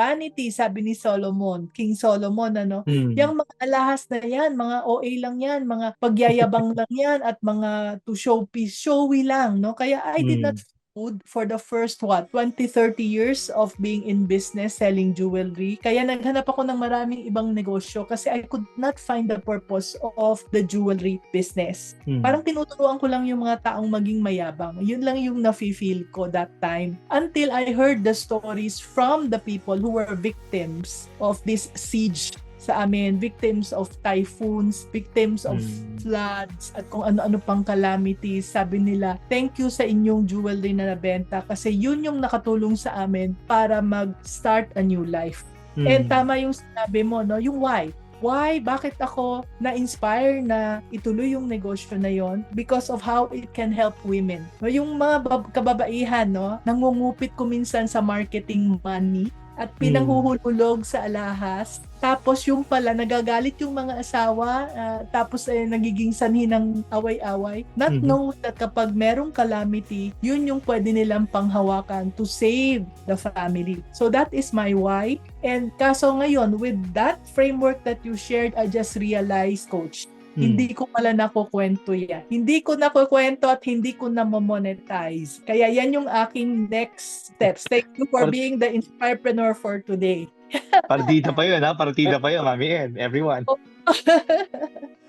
S1: sabi ni Solomon, King Solomon, yung mga alahas na yan, mga OA lang yan, mga pagyayabang lang yan, at mga to show peace, showy lang, no? Kaya I did not food for the first 20-30 years of being in business selling jewelry. Kaya naghanap ako ng maraming ibang negosyo kasi I could not find the purpose of the jewelry business. Parang tinuturuan ko lang yung mga taong maging mayabang. Yun lang yung nafe-feel ko that time. Until I heard the stories from the people who were victims of this siege sa amin, victims of typhoons, victims of floods, at kung ano-ano pang calamities. Sabi nila, thank you sa inyong jewelry na nabenta kasi yun yung nakatulong sa amin para mag-start a new life. And tama yung sinabi mo, no? Yung why. Why? Bakit ako na-inspire na ituloy yung negosyo na yon? Because of how it can help women. No, yung mga kababaihan, no? Nangungupit ko minsan sa marketing money at pinanghuhulog sa alahas. Tapos yung pala, nagagalit yung mga asawa, tapos nagiging sanhi ng away-away. Not know that kapag merong calamity, yun yung pwede nilang panghawakan to save the family. So that is my why. And kaso ngayon, with that framework that you shared, I just realized, Coach, hindi ko pala nakukwento yan. Hindi ko nakukwento at hindi ko na monetize. Kaya yan yung aking next steps. Thank you for being the Inspirepreneur for today.
S3: Partida pa yun, ha? Partida pa yun, Mami Ann, everyone.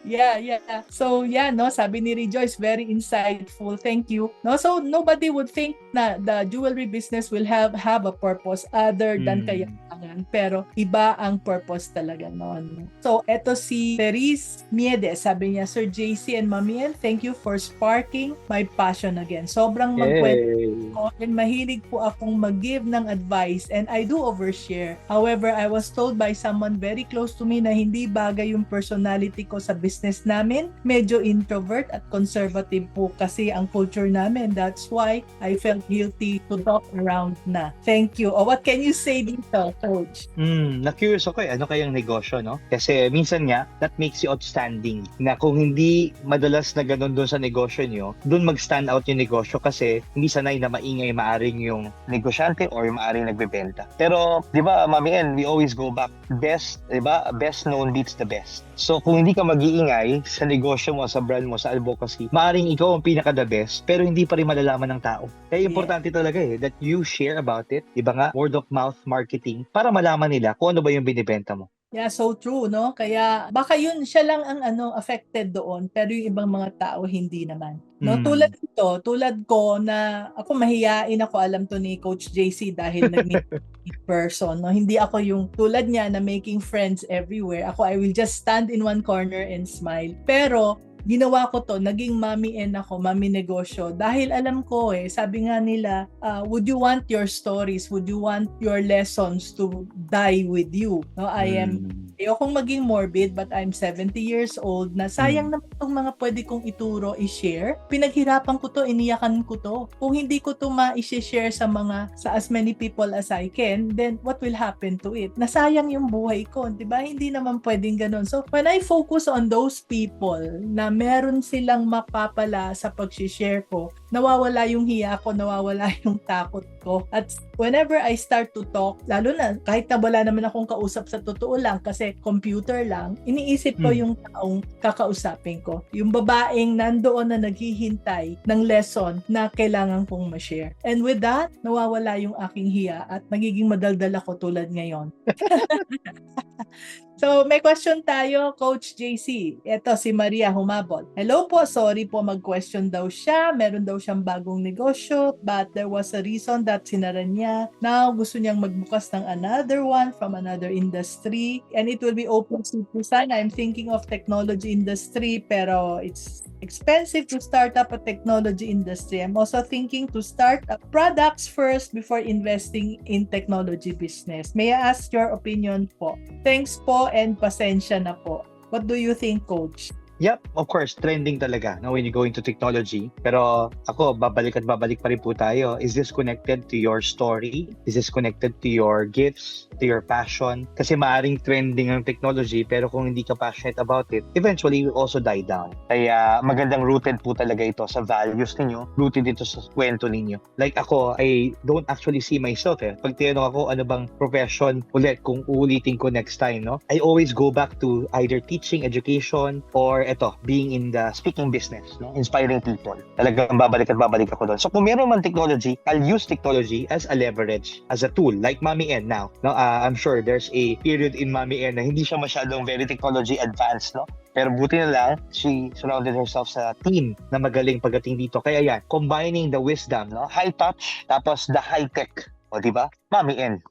S1: Yeah. So, no, sabi ni Rejoice, very insightful. Thank you. No, so nobody would think na the jewelry business will have a purpose other than kayabangan. Pero iba ang purpose talaga noon. So, eto si Therese Miedes, sabi niya, Sir JC and Mami Ann, thank you for sparking my passion again. Sobrang magkwento ko and mahilig po akong mag-give ng advice and I do overshare. However, I was told by someone very close to me na hindi bagay yung personality ko sa business namin. Medyo introvert at conservative po kasi ang culture namin. That's why I felt guilty to talk around na. Thank you. What can you say dito, Coach?
S3: Na-curious ako ano kayang negosyo, no? Kasi minsan nga, that makes you outstanding. Na kung hindi madalas na ganun doon sa negosyo nyo, doon mag-stand out yung negosyo kasi hindi sanay na maingay maaring yung
S2: negosyante or maaring nagbebenta. Pero, di ba, Mami Ann, we always go back. Best, di ba? Best known beats the best. So, kung hindi ka mag-iingay sa negosyo mo, sa brand mo, sa advocacy, maaring ikaw ang pinaka-the best, pero hindi pa rin malalaman ng tao. Kaya importante talaga that you share about it. Diba nga, word of mouth marketing, para malaman nila kung ano ba yung binibenta mo.
S1: Yeah, so true, no? Kaya baka yun siya lang ang affected doon, pero yung ibang mga tao hindi naman. No, tulad ko na ako mahiyain ako, alam to ni Coach JC dahil nag-meet person, no? Hindi ako yung tulad niya na making friends everywhere. Ako, I will just stand in one corner and smile. Pero ginawa ko to, naging Mami Ann ako, Mami Negosyo, dahil alam ko sabi nga nila, would you want your stories, would you want your lessons to die with you? No, ayokong maging morbid, but I'm 70 years old na sayang naman itong mga pwede kong ituro, i-share. Pinaghirapan ko to, iniyakan ko to. Kung hindi ko to ma-share sa as many people as I can, then what will happen to it? Nasayang yung buhay ko, di ba? Hindi naman pwedeng ganun. So, when I focus on those people na meron silang mapapala sa pag-share ko, nawawala yung hiya ko, nawawala yung takot ko. At whenever I start to talk, lalo na kahit na wala naman akong kausap sa totoo lang kasi computer lang, iniisip ko yung taong kakausapin ko. Yung babaeng nandoon na naghihintay ng lesson na kailangan kong ma-share. And with that, nawawala yung aking hiya at magiging madaldal ako tulad ngayon. So, may question tayo, Coach JC. Ito, si Maria humabol. Hello po, sorry po mag-question daw siya. Meron daw siyang bagong negosyo, but there was a reason that sinara niya. Now, gusto niyang magbukas ng another one from another industry. And it will be open to sana. I'm thinking of technology industry, pero it's expensive to start up a technology industry. I'm also thinking to start up products first before investing in technology business. May I ask your opinion po? Thanks po and pasensya na po. What do you think, Coach?
S3: Yep, of course, trending talaga when you go into technology. Pero ako, babalik at babalik pa rin po tayo. Is this connected to your story? Is this connected to your gifts, to your passion? Kasi maaring trending ang technology, pero kung hindi ka passionate about it, eventually it will also die down.
S2: Kaya magandang rooted po talaga ito sa values ninyo, rooted ito sa kwento ninyo.
S3: Like ako, I don't actually see myself Pag tinanong ako ano bang profession ulit kung uulitin ko next time, no? I always go back to either teaching, education, or being in the speaking business, no?
S2: Inspiring people. Talagang babalik at babalik ako doon. So kung meron man technology,
S3: I'll use technology as a leverage, as a tool, like Mami N now. No, I'm sure there's a period in Mami N na hindi siya masyadong very technology advanced, no?
S2: pero buti na lang, she surrounded herself sa
S3: team na magaling pagdating dito. Kaya yan, combining the wisdom, no?
S2: high touch, tapos the high tech. O, di ba? Mami N.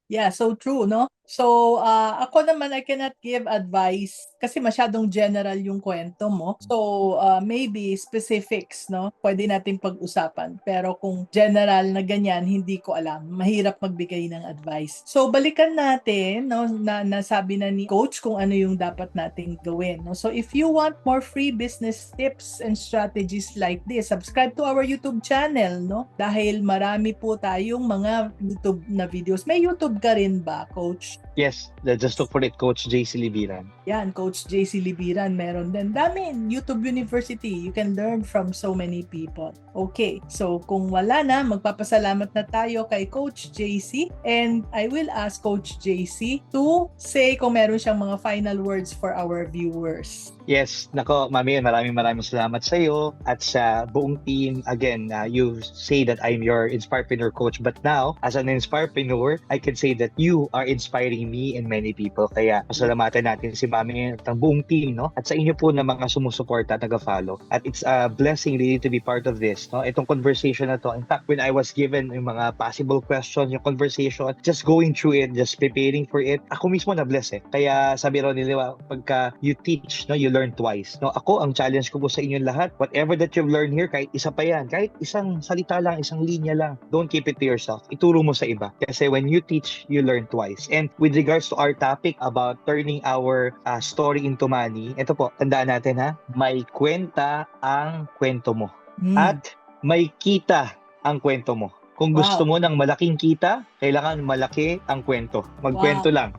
S1: Yeah, so true, no? So, ako naman, I cannot give advice kasi masyadong general yung kwento mo. So, maybe specifics, no? Pwede natin pag-usapan. Pero kung general na ganyan, hindi ko alam. Mahirap magbigay ng advice. So, balikan natin, no? Nasabi na ni Coach kung ano yung dapat nating gawin, no? So, if you want more free business tips and strategies like this, subscribe to our YouTube channel, no? Dahil marami po tayong mga YouTube na videos. May YouTube ka rin ba, Coach?
S3: Yes, just look for it, Coach JC Libiran.
S1: Yan, Coach JC Libiran, meron din. Dami, YouTube University. You can learn from so many people. Okay, so kung wala na, magpapasalamat na tayo kay Coach JC and I will ask Coach JC to say kung meron siyang mga final words for our viewers.
S3: Yes, nako, Mami, maraming salamat sa iyo at sa buong team. Again, you say that I'm your Inspirepreneur coach, but now, as an Inspirepreneur, I can say that you are inspiring me and many people. Kaya, pasalamatan natin si Mami at ang buong team, no? At sa inyo po na mga sumusuporta at nag-follow. At it's a blessing really to be part of this, no? Itong conversation na to. In fact, when I was given yung mga possible questions, yung conversation, just going through it, just preparing for it, ako mismo na-bless Kaya sabi rin nila, pagka you teach, no, you learn twice. No, ako, ang challenge ko po sa inyo lahat, whatever that you've learned here, kahit isa pa yan, kahit isang salita lang, isang linya lang, don't keep it to yourself. Ituro mo sa iba. Kasi when you teach, you learn twice. And with regards to our topic about turning our story into money, ito po, tandaan natin may kwenta ang kwento mo. At may kita ang kwento mo. Kung gusto mo ng malaking kita, kailangan malaki ang kwento. Magkwento lang.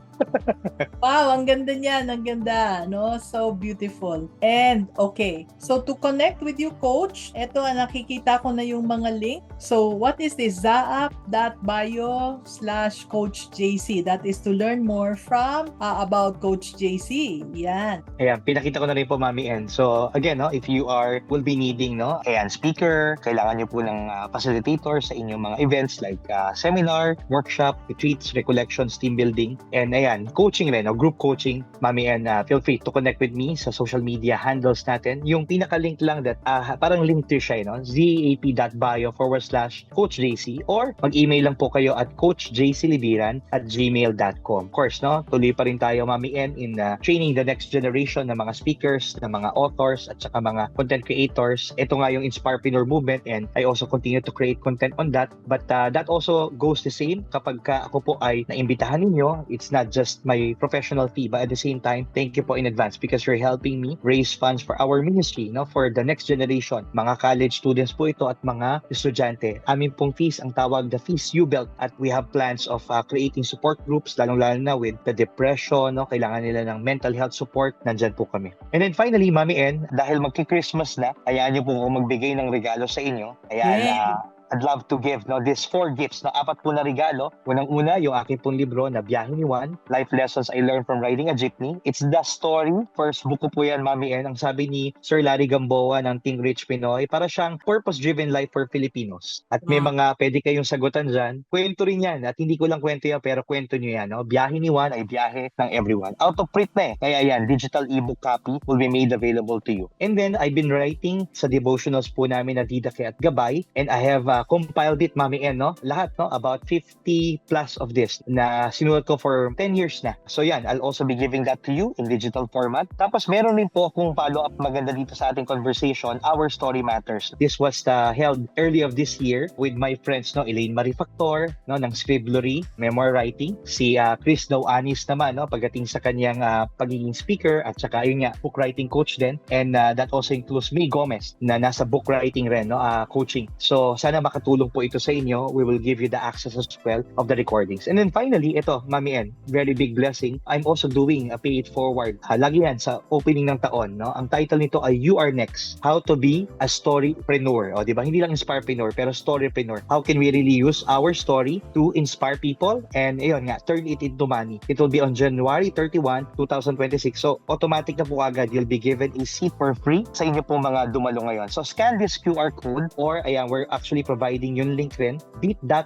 S1: Wow, ang ganda niyan, ang ganda, no? So beautiful. And okay, so to connect with you, Coach, eto nakikita ko na yung mga link. So what is this? zaap.bio/CoachJC. That is to learn more from about Coach JC. Yan.
S3: Ayan, pinakita ko na rin po, Mami N. So again, no, if you will be needing, no,
S2: speaker, kailangan nyo po ng facilitator sa inyong mga events like seminar, workshop, retreats, recollections, team building, and coaching rin, group coaching, Mami, and feel free to connect with me sa social media handles natin. Yung pinaka-link lang that, parang link to siya, zaap.bio/CoachJC or mag-email lang po kayo at coachjclibiran@gmail.com. Of course, no, tuloy pa rin tayo, Mami, in training the next generation ng mga speakers, ng mga authors, at saka mga content creators. Ito nga yung Inspirepreneur movement and I also continue to create content on that. But that also goes the same kapag ako po ay naimbitahan ninyo. It's not
S3: just my professional fee, but at the same time, thank you po in advance because you're helping me raise funds for our ministry, no, for the next generation. Mga college students po ito at mga estudyante. Amin pong fees ang tawag the fees you built, at we have plans of creating support groups, lalong-lalo na with the depression, no, kailangan nila ng mental health support, nandyan po kami. And then finally, Mami En,
S2: Dahil magki-Christmas na, hayaan niyo po ako magbigay ng regalo sa inyo. Ayan,
S1: Yeah.
S2: I'd love to give these 4 gifts, 4 po na regalo.
S3: unang-una, yung aking pong libro na Biyahe ni Juan.
S2: Life lessons I learned from riding a jeepney. It's the story.
S3: First book ko po yan, Mami En. Ang sabi ni Sir Larry Gamboa ng Think Rich Pinoy, para siyang purpose-driven life for Filipinos. At may
S1: Wow.
S3: mga pwede kayong sagutan dyan. Kwento rin yan. At hindi ko lang kwento yan, pero kwento nyo yan. No? Biyahe ni Juan ay
S2: Biyahe ng everyone. Out of print na eh. Kaya yan, digital ebook copy will be made available to you.
S3: And then, I've been writing sa devotionals po namin na Didake at Gabay. And I have compiled it, Mami En, no? Lahat, no? About 50 plus of this na sinulat ko for 10 years na.
S2: So yan, I'll also be giving that to you in digital format. Tapos meron rin po akong follow-up maganda dito sa ating conversation, Our Story Matters.
S3: This was held early of this year with my friends, no, Elaine Marie Factor, no, ng Scribblery, Memoir Writing, si Chris Dow Anis naman, no, pagdating sa kanyang pagiging speaker at saka ayun nga, book writing coach din, and that also includes May Gomez na nasa book writing rin, no, coaching. So sana makatulong po ito sa inyo. We will give you the access as well of the recordings. And then finally, ito, Mami En, very big blessing. I'm also doing a Pay It Forward. Lagi yan sa opening ng taon, no? Ang title nito ay You Are Next. How to be a Storypreneur. O, di ba? Hindi lang inspirepreneur, pero storypreneur. How can we really use our story to inspire people? And ayun nga, turn it into money. It will be on January 31, 2026. So, automatic na po agad, you'll be given a seat
S2: For free sa inyo po mga dumalo ngayon. So scan this QR code.
S3: or ayan, we're actually providing yung link rin, bit.ly/OSM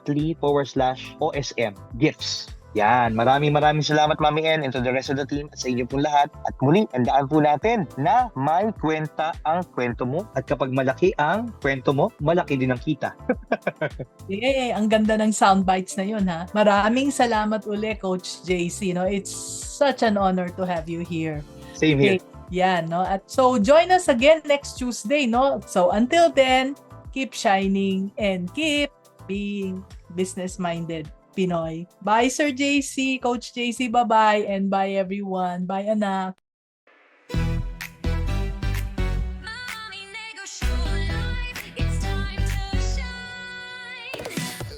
S3: gifts.
S2: Yan, maraming salamat Mami En and to the rest of the team at sa inyo pong lahat. At muli, tandaan po natin na may kwenta ang kwento mo.
S3: At kapag malaki ang kwento mo, malaki din ang kita.
S1: Ang ganda ng sound bites na yun, ha? Maraming salamat uli, Coach JC. No? It's such an honor to have you here.
S3: Same here.
S1: Yan, no? At so, join us again next Tuesday, no? So, until then, keep shining and keep being business-minded Pinoy. Bye, Sir JC, Coach JC, bye-bye, and bye, everyone. Bye, anak.